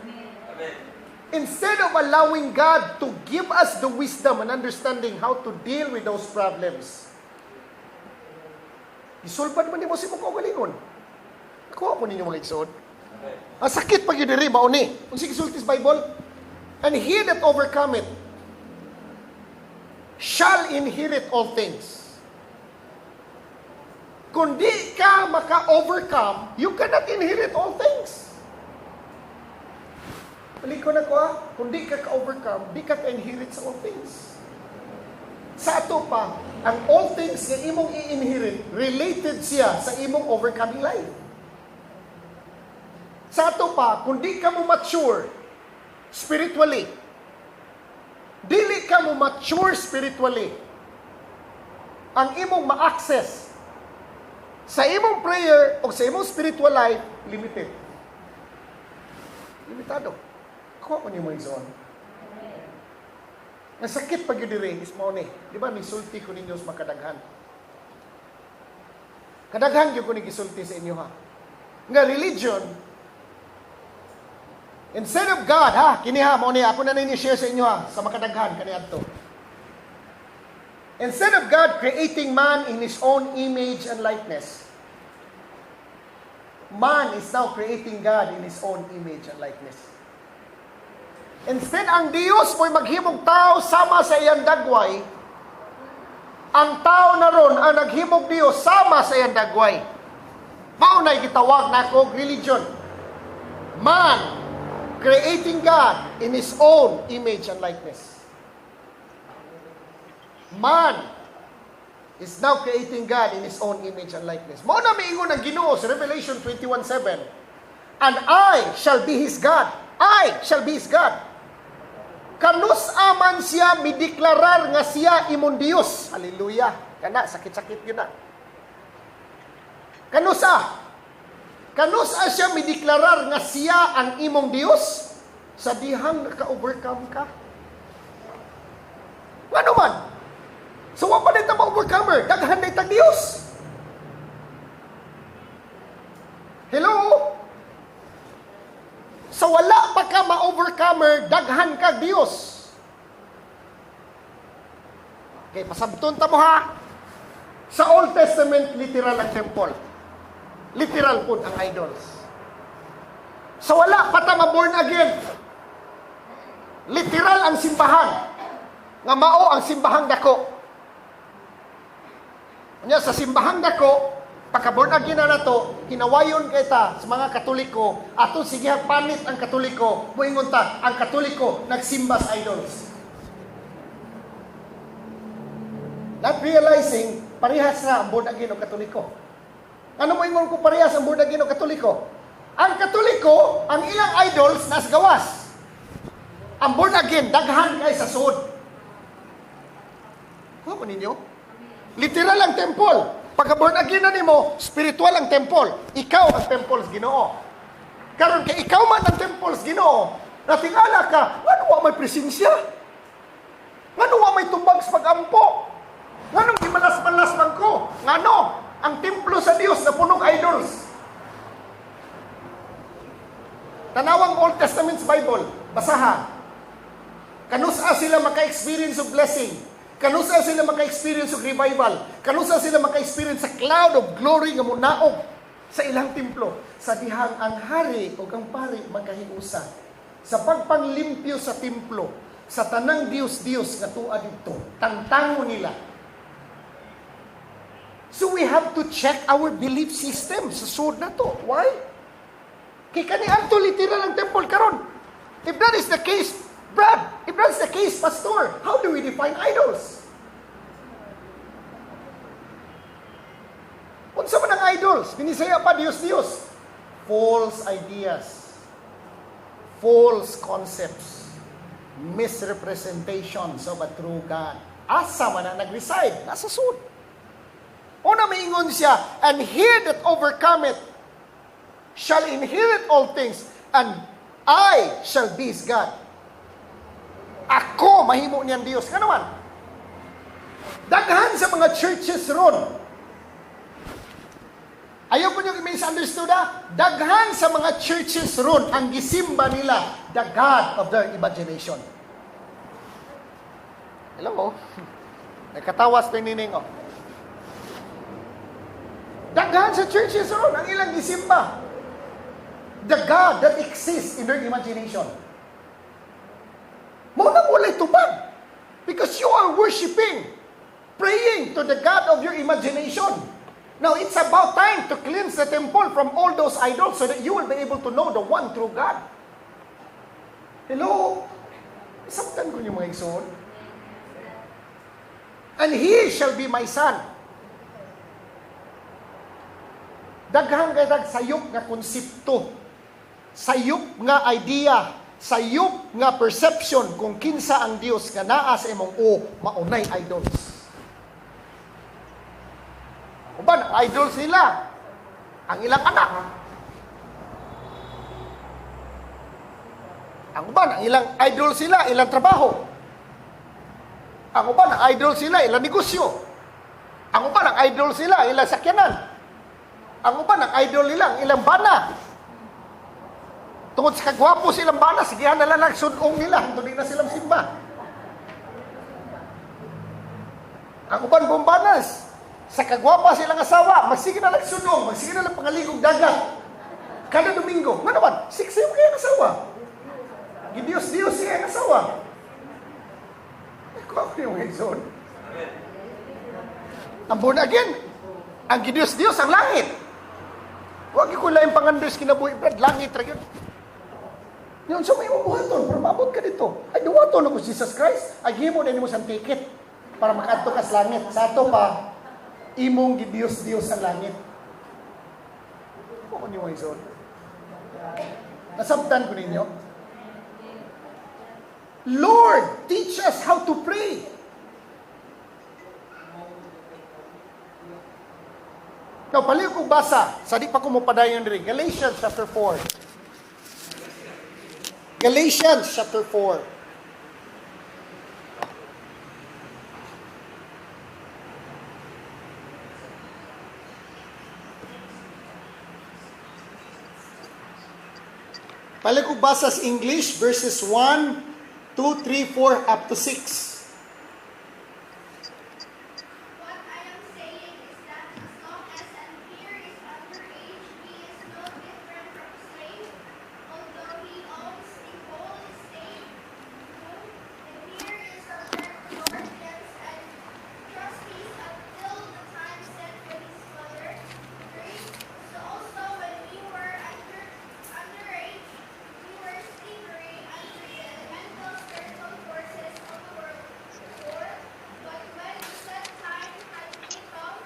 Instead of allowing God to give us the wisdom and understanding how to deal with those problems, isulpan man ni mo si mong kaugalingon. Nakuha ko ninyo mga igsoon. Ang sakit pag yun diri, mauni. Kung sige sultis Bible, and he that overcometh shall inherit all things. Kung di ka maka-overcome, you cannot inherit all things. Paliko na ko kung di ka ka-overcome, di ka ka-inherit sa all things. Sa ato pa, ang all things na imong i-inherit, related siya sa imong overcoming life. Sa ato pa, kung di ka mo mature spiritually, dili ka mo mature spiritually, ang imong ma-access sa imong prayer o sa imong spiritual life, limited. Limitado. Kuha ko niyo mo izon. Nasakit pag yun diri, is mo ni. Di ba, nisulti ko ninyo sa makadaghan. Kadaghan yun ko nigisulti sa inyo ha. Nga religion, instead of God, ha, kini ha, mo ni, ako na share sa inyo ha, sa makadaghan, kaniad to. Instead of God creating man in His own image and likeness, man is now creating God in His own image and likeness. Instead, ang Diyos mo'y maghimog tao sama sa iyang dagway, ang tao na ron ang naghimog Diyos sama sa iyang dagway. Maunay gitawag na ako religion. Man creating God in His own image and likeness. Man is now creating God in His own image and likeness. Mao na miingon ang Ginoo sa Revelation 21:7. And I shall be His God. I shall be His God. Kanus aman siya mideklarar nga siya imong Dios. Hallelujah. Kana sakit-sakit yun na. Kanusa siya mideklarar nga siya ang imong Dios sa dihang naka-overcome ka. Ano man? So, wa pa din ta ma-overcomer. Daghan na itang Diyos. Hello? So, wala pa ka ma-overcomer, daghan ka Diyos. Okay, pasabton ta mo ha. Sa Old Testament, literal ang temple. Literal po ang idols. So, wala pa ta ma-born again. Literal ang simbahan. Nga mao ang simbahang dako. Nya sa simbahang dako, pagka-born again na nato, hinawayon kita sa mga Katoliko, ato sige panit ang Katoliko, muingon ta, ang Katoliko nagsimba sa idols. Not realizing, parehas na ang born again o Katoliko. Ano muingon ko parehas ang born again o Katoliko? Ang Katoliko, ang ilang idols nas gawas. Ang born again, daghan kay sa sud. Ano ninyo? Literal ang temple. Pagka-born again na nimo, spiritual ang temple. Ikaw ang temple sa Ginoo. Karon kay ikaw man ang temple sa Ginoo, natingala ka, ngano wa may presensya? Ngano wa may tubag sa pag-ampo? Ngano gimalas-malas man ko? Ngano ang templo sa Dios na punong idols? Tanawang Old Testament Bible, basaha. Kanusa sila maka-experience of blessing? Kanusa sila maka-experience of revival? Kanusa sila maka-experience sa cloud of glory nga munaog sa ilang templo? Sa dihang ang hari o ang pari magkahiusa. Sa pagpanglimpyo sa templo, sa tanang Dios-Dios nga tuwa dito, tangtango nila So we have to check our belief system sa sud na to. Why? Kay kani adto literal ang temple karon. If that is the case, Brad, if that's the case, Pastor, how do we define idols? Unsa man ang idols? Binisaya pa Dios. False ideas. False concepts. Misrepresentations of a true God. Asa man ang nag-reside? Nasa sud. Una maingon siya, and he that overcometh shall inherit all things, and I shall be his God. Ako mahimo niyang Dios. Kanaman? Daghan sa mga churches ron. Ayaw ko niyong misunderstood Daghan sa mga churches ron, ang gisimba nila, the God of their imagination. Hello? Nagkatawas na nining, Daghan sa churches ron, ang ilang gisimba. The God that exists in their imagination. Muna walay tubag. Because you are worshiping, praying to the God of your imagination. Now, it's about time to cleanse the temple from all those idols so that you will be able to know the one true God. Hello? Isabtan ko niyo mga igsoon. And he shall be my son. Daghang gadag sayop nga konsepto, sayop nga idea, sayop nga perception kung kinsa ang Dios nga naa sa imong maunay idols. Uban, idols nila ang ilang anak. Ang uban, ang ilang idol sila, ilang trabaho. Ang uban, ang idol sila, ilang negosyo. Ang uban, ang idol sila, ilang sakyanan. Ang uban, ang idol nila, ang ilang bana. Tungod sa kagwapo silang bana, sigihan na lang nagsunong nila, tuloy na silang simba. Ang uban, bombanas. Sa kagwapa silang asawa, magsige na nagsunong, magsige na lang pangaligong dagat. Kada Domingo, nga naman, siksi yung kayang asawa. Gidiyos-diyos siya ang asawa. Ikaw ako yung hizon. Ang born again, ang gidiyos-diyos ang langit. Huwag ko lang yung pangandos kinabuhi, Brad, langit ra yun. Yun, so may mabuhaton, para maabot ka dito. Ay, duwaton ako Jesus Christ, ay himo na mo sa ticket para makaadto ka sa langit. Sa ato pa, imong gidiyos-diyos ang langit. Huwag ko niyo mga izon. Nasabtan ko ninyo. Lord, teach us how to pray. Now, paliw kong basa, sa di pa ko mapadayon rin, Galatians chapter 4. Galatians chapter 4. Paliw kong basa sa English, verses 1, 2, 3, 4, up to 6. What I am saying is that as long as an heir is underage, he is no different from a slave, although he owns the whole estate. The heir is subject to guardians and trustees until the time set by his mother. 3. So also when we were underage, we were slavery under the elemental spiritual forces of the world. 4. But when the set time had come,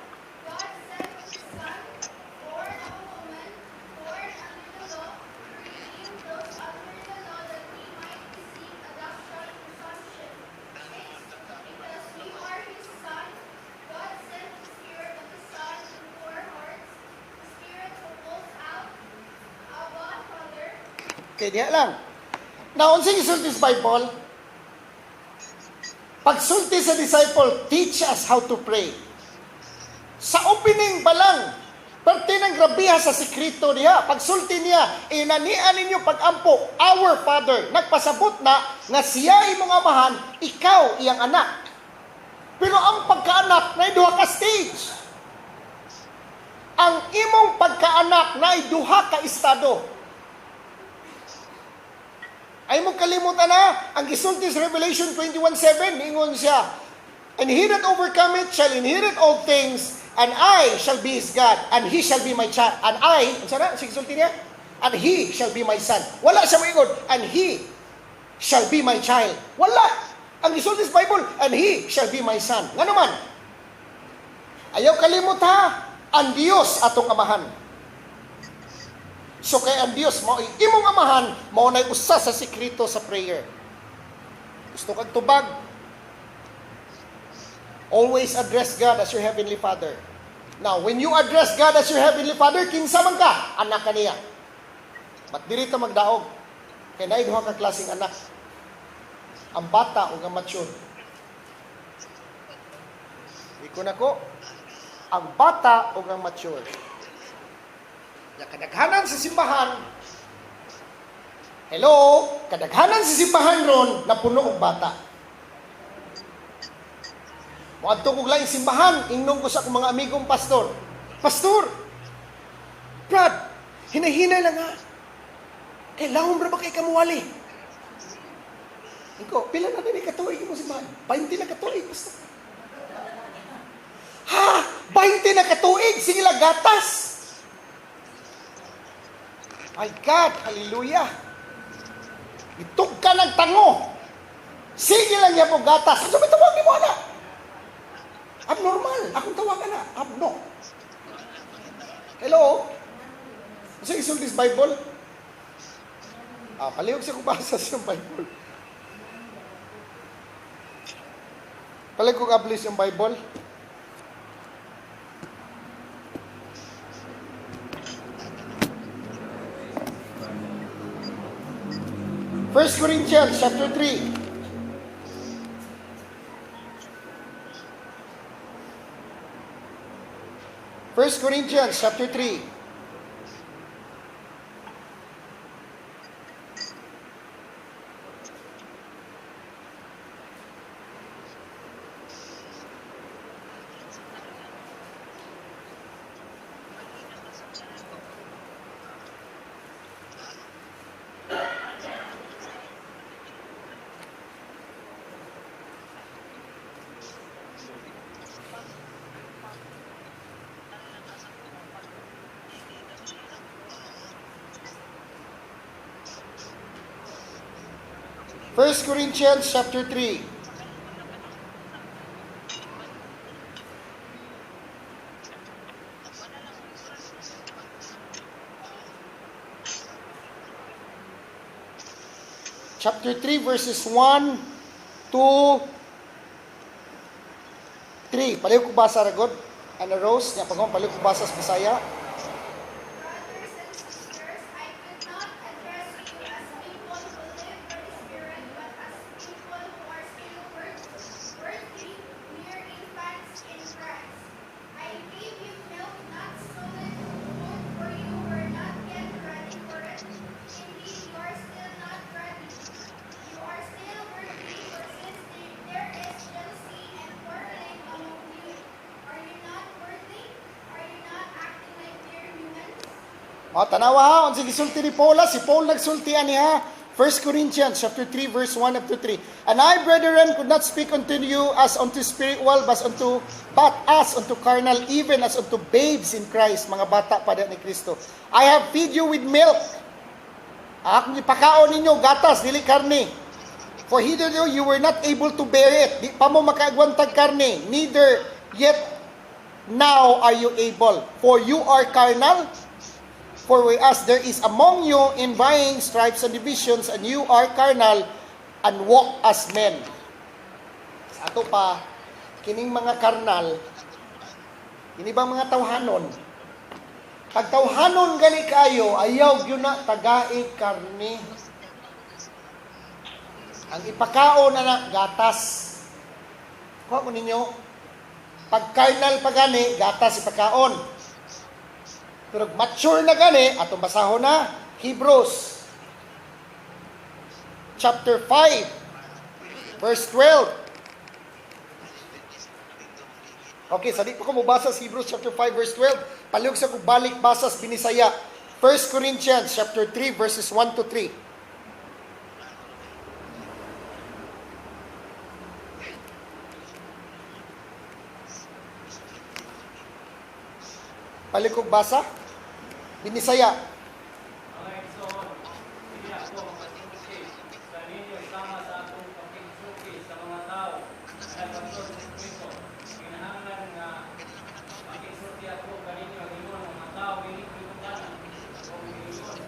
God sent His Son, born of a woman, born under the law, to redeem those under the law that we might receive adoption to sonship. 6. Because we are His son, God sent the Spirit of the Son into our hearts, the Spirit who calls out, Abba, Father. Okay, diya lang. Now, unsing isulti sa Bible? Pagsulti sa disciple, teach us how to pray. Sa opening pa lang, parte ng grabiha sa sekreto niya, pagsulti niya, inanian ninyo pag-ampo, our Father, nagpasabot na, nga siya imong amahan, ikaw iyang anak. Pero ang pagkaanak na duha ka stage. Ang imong pagkaanak na duha ka estado. Ay mong kalimutan na, ang gisulti sa Revelation 21:7, ingon siya, and he that overcometh shall inherit all things, And I shall be his God, and he shall be my child. And I, ano sana? Sige, sulti niya? And he shall be my son. Wala siya moingon, and he shall be my child. Wala. Ang gisulti sa Bible, and he shall be my son. Nga naman, ayaw kalimot ha, ang Diyos atong amahan. So kay ang Diyos, mao imong amahan, mao na'y usa sa sikreto sa prayer. Gusto kang tubag, always address God as your Heavenly Father. Now, when you address God as your Heavenly Father, kinsa man ka, anak ka niya. But diri ta magdaog. Kay naay duha ka klaseng anak. Ang bata o ang mature. Iko na ko, ang bata o ang mature. Ya kadaghanan sa simbahan, hello, kadaghanan sa simbahan ron na puno og bata. Moadto ko lang simbahan, ingnon ko sa akong mga amigong pastor. Pastor, Brad, hinahinay lang ha. Kailangan ba kay kamuwali? Iko, pila na din katuig mo simbahan? 20 na katuig, pastor. Ha? 20 na katuig, sige lang gatas. My God, hallelujah. Itog ka ng tango. Sige lang niya po gatas. Ano may tawag ni mo na? Abnormal. Akong tawag na. Abno. Hello? Kasi isulti sa Bible? Palihog siya kung basa sa Bible. Palihog kung ablis yung Bible. First Corinthians chapter 3. First Corinthians chapter 3. First Corinthians chapter 3. Chapter 3 verses 1 to 3. Palihog ko basa ra god. Ana Rose, nya pagong palihog ko basa sa Bisaya. Brothers and sisters, I could not address you as people who live for the Spirit, but as people who are still worthy, mere infants in Christ. I gave you milk, not solid food, for you were not yet ready for it. Indeed, you are still not ready. You are still worthy, for since there is jealousy and quarreling among you, are you not worthy? Are you not acting like mere humans? Tanawa ha, ang gisulti ni Paul, si Paul nagsulti niya. 1 Corinthians chapter 3 verse 1 up to 3. And I, brethren, could not speak unto you as unto spiritual, but as unto carnal, even as unto babes in Christ, mga bata pa ni Kristo. I have feed you with milk. Akong ipakaon ninyo gatas, dili karne. For hitherto you were not able to bear it. Di pa mo makaagwantag karne, neither yet now are you able. For you are carnal. For whereas there is among you envying, stripes, and divisions, and you are carnal, and walk as men. Sa ato pa, kining mga karnal, kini bang mga tawhanon? Pag tawhanon gani kayo, ayaw yun na tagai karne. Ang ipakaon na gatas. Kuha mo ninyo, pag carnal pa gani, gatas ipakaon. Pero mature na gani, atong basahon na, Hebrews chapter 5 verse 12. Okay, sa di pa ko mabasa sa Hebrews chapter 5 verse 12, palihog sa ko balik basa sa Binisaya. 1 Corinthians chapter 3 verses 1 to 3. Palikog basa. Binisaya. Mga igsoon, hindi ako makasuki sa ninyo sama sa atong pakigsuki sa mga tao na nagpasod sa Kristo. Kinahanglan nga makigsuki ako kaninyo ingon ang mga tao hindi pinuntanan o ingon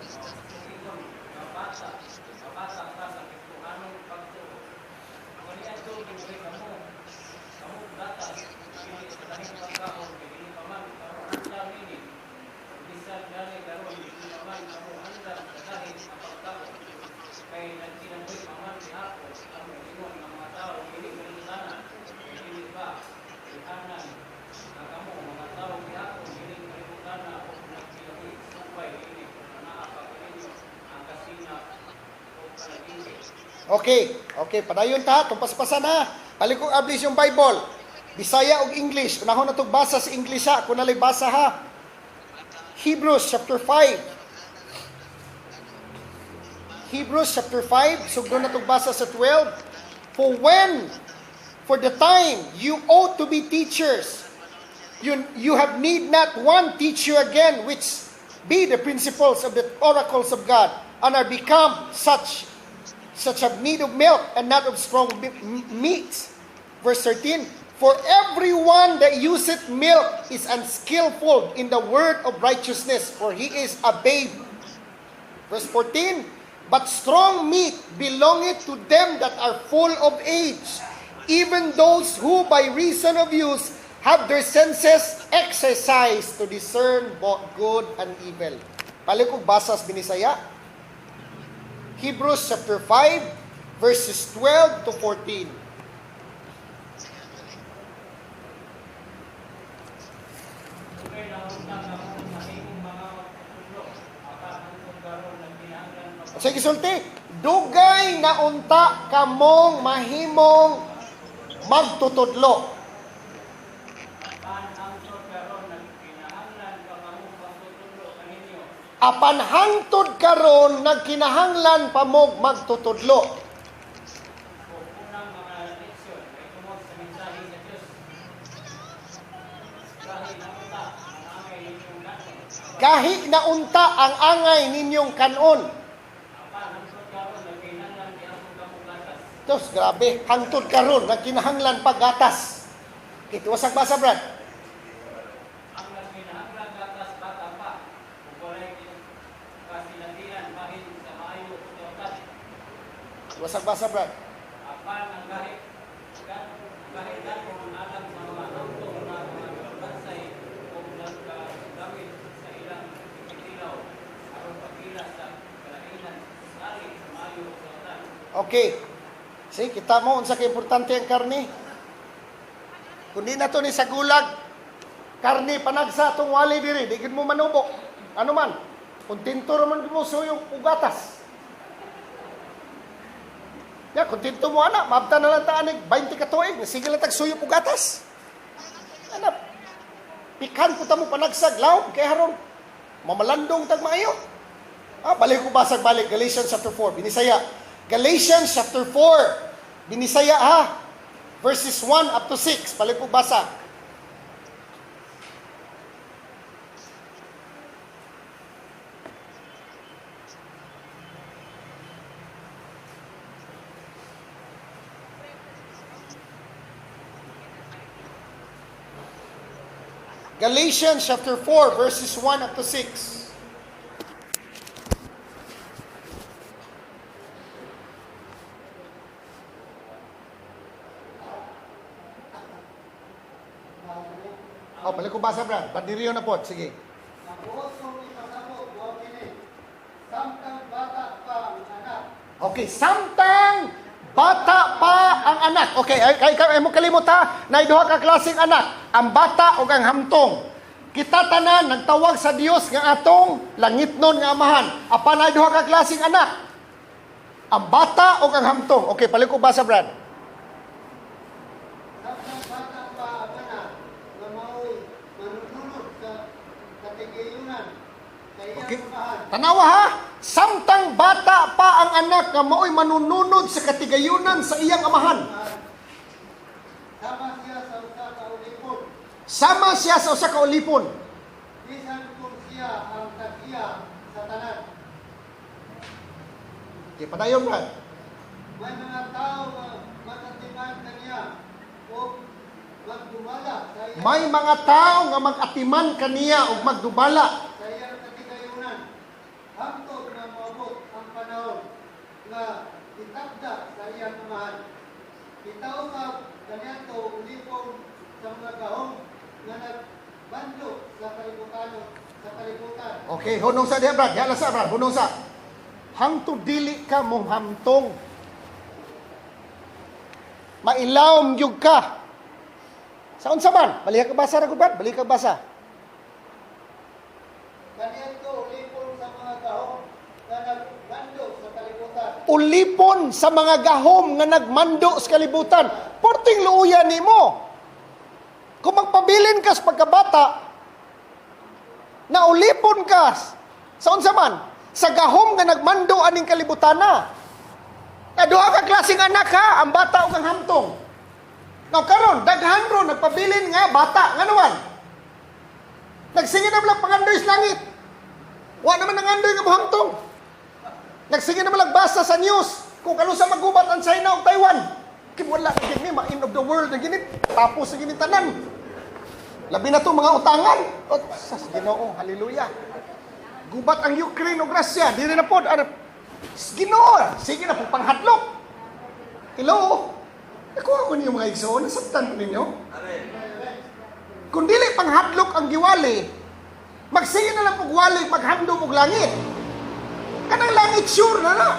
ingon mabasa pa sa kituhanong pagtuo. Kung niya ito ginuwi kamo datas hindi sa tahing pagkahon hindi pa man karon ang ini bisan gani karon hindi naman kamo handa sa tahing ang pagkahon kay nagkinamay paman gihapon ang ingon ng mga tao hindi pinuntanan hindi ba ihanan ang kamo mga tao gihapon hindi pinuntanan o nagkinamay supay hindi naa pa kaninyo ang kasinap o kalagingit. Okay, padayon ta, tumpaspasan na. Palikog ablis yung Bible. Bisaya ug English. Kunahon na itong basa sa English ha. Kung nalay basa ha. Hebrews chapter 5. Hebrews chapter 5. Sugdo na itong basa sa 12. For the time, you ought to be teachers. You have need not one teacher again, which be the principles of the oracles of God, and are become such have need of milk and not of strong meat. Verse 13, for everyone that useth milk is unskillful in the word of righteousness, for he is a babe. Verse 14, but strong meat belongeth to them that are full of age, even those who by reason of use have their senses exercised to discern both good and evil. Palikog basas binisaya. Hebrews chapter 5, verses 12 to 14. Okay, naunang ako sa imong mga tulo, apat ang karon ng kinahanglan Sige sulti, dugay na unta kamong mahimong magtutudlo. Apan hangtod karon nagkinahanglan pa mo magtutudlo. unang mga leksyon ay tungod sa mensahe sa Diyos. Dahil naunta ang angay ninyong nanon, Gahi na unta ang angay ninyong kanon. apan hangtod karon nagkinahanglan di akong kamugatas. Tos, grabe, hangtod karon nagkinahanglan pa gatas. Ito wasag basa brad. Ang nagkinahanglan gatas bata pa, kung walay kasinatian bahin sa maayo o tawtan. Wasag basa brad. Apan ang kahit kung alam sa mga hangtong na mga bansay kung nagkagamit sa ilang ikitilaw aron pagkila sa kalainan sali sa maayo o tawtan. Okay. See, kita mo unsa ka importante ang karne. Kundi na to ni sa gulag, karne panagsa tong wali diri, di gid mo manubo. Ano man? Kontento raman mo suyong ugatas. Ya, kontento mo ana, mabta na lang ta anig 20 ka tuig, sige lang tag suyong ugatas. Ana, pikan ko ta mo panagsag laom kay haron mamalandong tag maayo. Balik ko basag balik Galatians chapter 4, binisaya. Galatians chapter 4, binisaya ha. Verses 1 up to 6, balik ko basa. Galatians chapter 4, verses 1 up to 6. Balik ko basa, Brad. Bandiriyo na po. Sige. Okay, samtang bata pa ang anak. Okay, ay mo kalimot ha, na iduha ka klaseng anak. Ang bata o ang hamtong. Kita tanan nagtawag sa Dios nga atong langitnon nga amahan. Apan na iduha ka klaseng anak. Ang bata o ang hamtong. Okay, balik ko basa, Brad. Okay. Tanawa ha, samtang bata pa ang anak nga mao'y manununod sa katigayunan sa iyang amahan. Sama siya sa usa ka ulipon. bisan kung siya ang nag-iya sa tanan. Okay, padayon Brad. May mga tao nga matatiman kaniya o magdumala sa iya May mga tao nga mag-atiman kaniya o magdubala. sa iyang katigayunan. Hangtod na maabot ang panahon nga itakda sa iyang amahan. Itausap kaniyato ulipon sa mga gahong nga nagbando sa kalibutan. Okay, hunong sa diha Brad. Hala sa Brad, hunong sa. Hangtod dili ka mong hamtong. Mailawom yug ka. Sa unsa man? Balik ka basa ra gud Brad, balik ka basa. Kaniyato ulipon sa mga gahong nga nagbando sa kalibutan. Ulipon sa mga gahom nga nagmando sa kalibutan. Porting luuyan nimo. Kung magpabilin ka sa pagkabata, na ulipon ka sa unsa man, sa gahom nga nagmando aning kalibutan na. Duha ka klaseng anak ha, ang bata ug ang hamtong. Now karon daghan ron nagpabilin nga bata nga naman. Nagsingin na lang pangandoy sa langit. Wa naman nangandoy nga mohamtong. Nagsingin naman lagbasa sa news kung kano sa magubat ang China o Taiwan. Kaya wala gini, ma-end of the world na gini. Tapos na gini tanan. Labi na to mga utangan. O, sas Ginoo, hallelujah. Gubat ang Ukraine o Russia. Dili na po. Ginoo, sige na po panghadlok. Hello? Nakuha ko niyo mga igsoon. Nasabtan ko ninyo. Kung dili panghadlok ang giwali, magsige na lang pagwali, maghandom og langit. Kanang langit sure na na.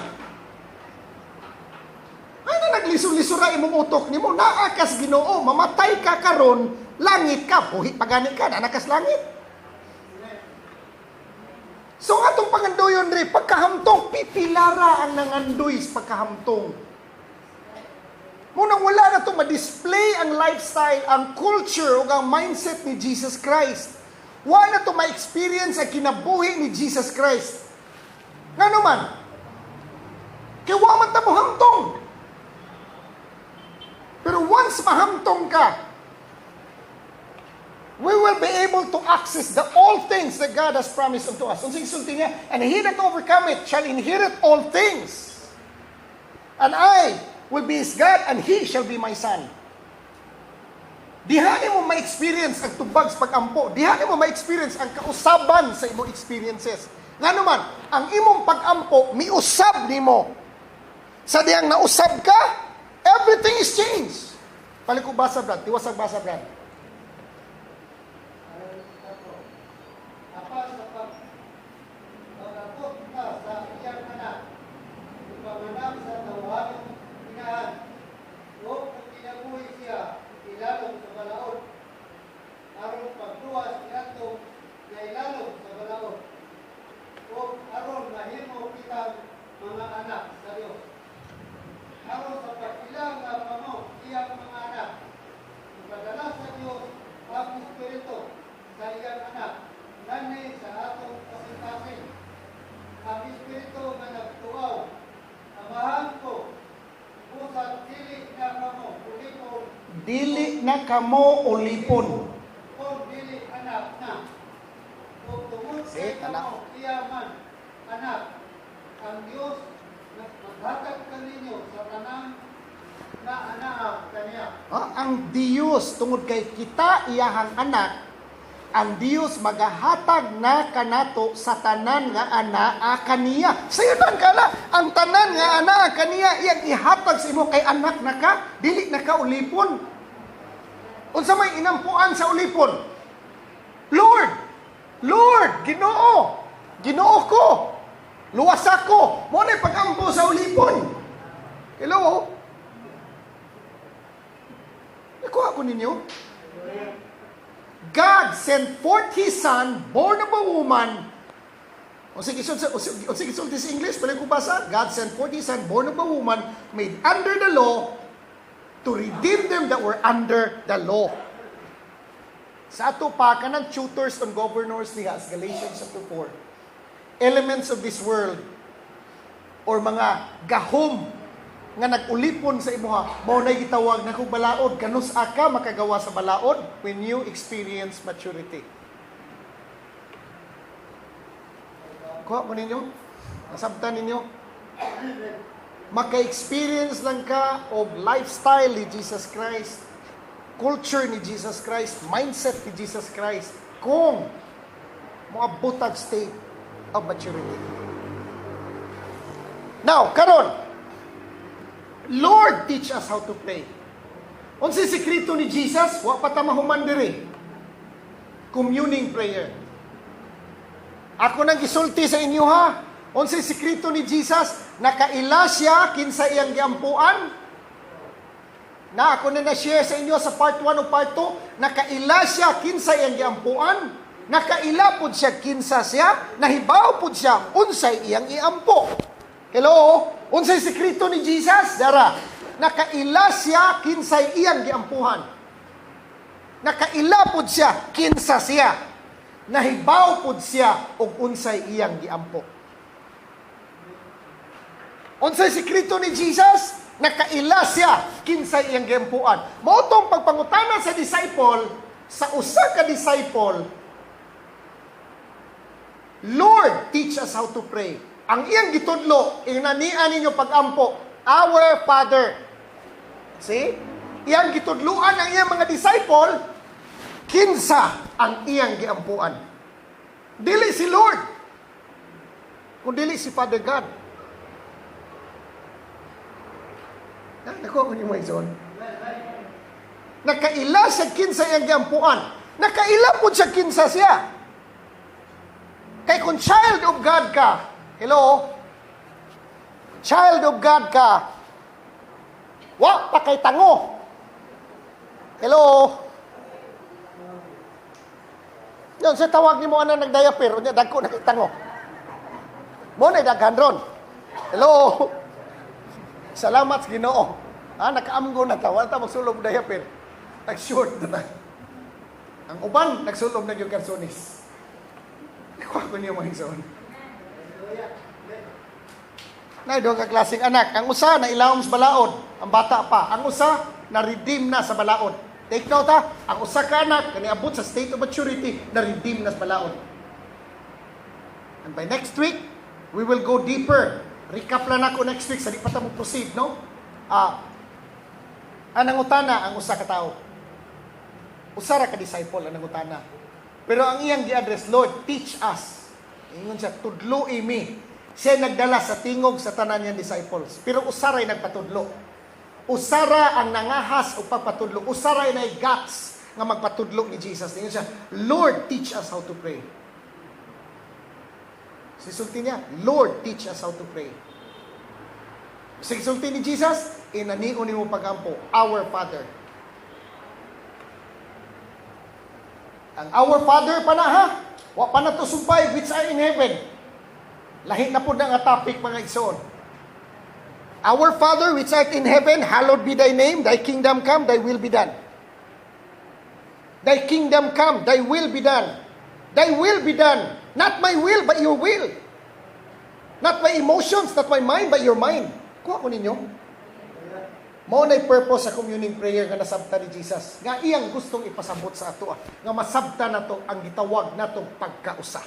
Ay na naglisur-lisura imong utok nimo, naa kas Ginoo, mamatay ka karon, langit ka, buhi pagani ka, naa kas langit. So nga itong pangandoyon rin, pagkahamtong, pipilara ang nangandoy sa pagkahamtong. Munang wala na itong ma-display ang lifestyle, ang culture, o ang mindset ni Jesus Christ. Wala na itong ma-experience ang kinabuhi ni Jesus Christ. Nga naman, kaya waman ta mo hamtong. Pero once mahamtong ka, we will be able to access the all things that God has promised unto us. Unsing sulti niya, and he that overcome it shall inherit all things. And I will be his God, and he shall be my son. Dihani mo ma-experience ang tubag sa pag-ampo. Dihani mo ma-experience ang kausaban sa imong experiences. Nga naman, ang imong pag-ampo, miusab nimo. Sa diyang nausab ka, everything is changed. Balik ko basa, Brad. Tiwasag basa, Brad. Apas sa pag-abot ka sa iyang anak, ipamanap sa tawagang inahan, o kung kinabuhi siya, ilalong sa balaod, aron pagluwas niyato na ilalong sa balaod, o aron mahimo kitang mga anak sa Diyos. Aron sa pagkilang nga pamo iyang mga anak, ipadala sa Diyos ang Espiritu sa iyang anak, nani sa atong kasing-kasing. Ang Espiritu nga nagtuaw, amahan ko, busat dili na kamo, ulipon, Dili na kamo ulipon. kung dili anak na. Kung tungod See, kay anak. kamo, iyaman, anak, ang Diyos na maghatag kaninyo sa tanang na anak kaniya. Ang Diyos, tungod kay kita iyahang anak, ang Diyos magahatag na kanato sa tanan nga anaa kaniya. Sayo man kala, ang tanan nga anaa kaniya, iyang ihatag sa imo kay anak na ka, dili na ka ulipon. Unsa may inampuan sa ulipon? Lord, Lord, Ginoo, Ginoo ko, luwas ako, mo na pag-ampo sa ulipon. Hello? Nakuha ko ninyo? God sent forth His Son, born of a woman. O sige, sulti sa English, pala ko basa. God sent forth His Son, born of a woman, made under the law, to redeem them that were under the law. Sa ato pa, kanang tutors on governors niya, as Galatians chapter 4. Elements of this world, or mga gahom, nga nag-ulipon sa imuha, mao nay gitawag na kung balaod, kanus aka makagawa sa balaod when you experience maturity. Kuha mo ninyo? Nasabtan ninyo? Maka-experience lang ka of lifestyle ni Jesus Christ, culture ni Jesus Christ, mindset ni Jesus Christ, kung moabot ang state of maturity. Now, karon, Lord, teach us how to pray. Unsay sekreto ni Jesus? Wa pa ta mahuman diri. Communing prayer. Ako nang gisulti sa inyo ha. Unsay sekreto ni Jesus? Nakaila siya kinsa iyang giampuan. Na ako na na-share sa inyo sa part 1 o part 2, nakaila siya kinsa iyang giampuan. Nakaila pud siya kinsa siya, nahibaw pud siya unsay iyang iampo. Hello? Unsay sekreto ni Jesus? Dara. Nakaila siya kinsay iyang giampuhan. Nakaila pud siya kinsa siya. Nahibaw pud siya og unsay iyang giampo. Unsay sekreto ni Jesus? Nakaila siya kinsay iyang giampuan. Mao tong pagpangutana sa disciple, sa usa ka disciple, Lord, teach us how to pray. Ang iyang gitudlo, inanian ninyo pag-ampo, our Father. See? Iyang gitudluan ang iyang mga disciple, kinsa ang iyang giampuan. Dili si Lord, kung dili si Father God. Nakuha ko niyo mga ison. Nakaila siya kinsa iyang giampuan. Nakaila po siya kinsa siya. Kay kung child of God ka, hello? Child of God ka, wa pa kay tango. Hello? Yan, sa tawag ni mo ana nagdiaper, unya dagko na kay tango. Mo na daghan ron. Hello? Salamat sa Ginoo. Nakaamgo na ta, wala ta magsulob diaper. Nag-short na ta. Ang uban, nagsulob na yung karsonis. Kuha ko niyo mga ison. Na doon ka klaseng anak. Ang usa na ilawom sa balaod. Ang bata pa. Ang usa na redeem na sa balaod. Take note ha. Ang usa ka anak kaniabot sa state of maturity na redeem na sa balaod. And by next week, we will go deeper. Recap lang ako next week. Sa di pa ta mo proceed, no? Anang utana ang usa ka tao. Usa ra ka disciple anang utana. Pero ang iyang gi-address, Lord, teach us. Ingon siya, tudlo imi. Siya nagdala sa tingog sa tanan niyang disciples. Pero usaray nagpatudlo. Usara ang nangahas o pagpatudlo. Usaray na guts nga magpatudlo ni Jesus. Ingon siya, Lord, teach us how to pray. Sisulti niya, Lord, teach us how to pray. Sisulti ni Jesus, inanion ni mo pagampo, our Father. Ang our Father pa na ha, wa pa na to sumpay which are in heaven. Lahi na po na nga topic mga igsoon. Our Father which art in heaven, hallowed be thy name, thy kingdom come, thy will be done. Thy kingdom come, thy will be done. Thy will be done. Not my will, but your will. Not my emotions, not my mind, but your mind. Kuha ko ninyo. Mao na'y purpose sa communing prayer nga nasabta ni Jesus. Nga iyang gustong ipasabot sa ato. Nga masabta na to ang gitawag na tong pagkausa.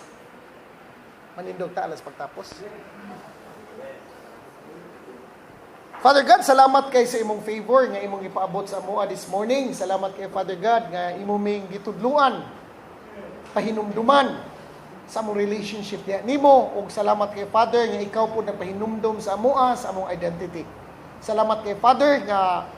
Manindog ta alas pagtapos. Father God, salamat kay sa imong favor nga imong ipaabot sa amoa this morning. Salamat kay Father God nga imong ming gitudluan, pahinumduman sa among relationship nimo. Ug salamat kay Father nga ikaw po nagpahinumdum sa amoa sa among identity. Salamat kay Father nga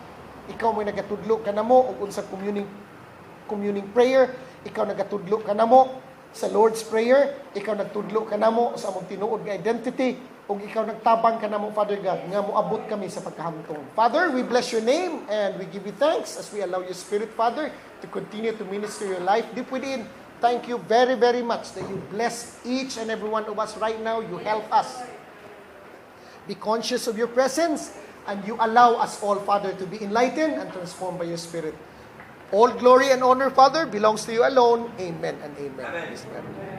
ikaw mo nagatudlo kanamo og unsa communing prayer, ikaw nagatudlo kanamo sa Lord's Prayer, ikaw nagtudlo kanamo sa among tinuod nga identity, ug ikaw nagtabang kanamo Father God nga moabot kami sa pagkahamtong. Father, we bless your name and we give you thanks as we allow your Spirit, Father, to continue to minister your life deep within. Thank you very, very much that you bless each and every one of us right now. You help us be conscious of your presence. And you allow us all, Father, to be enlightened and transformed by your Spirit. All glory and honor, Father, belongs to you alone. Amen and amen. Amen.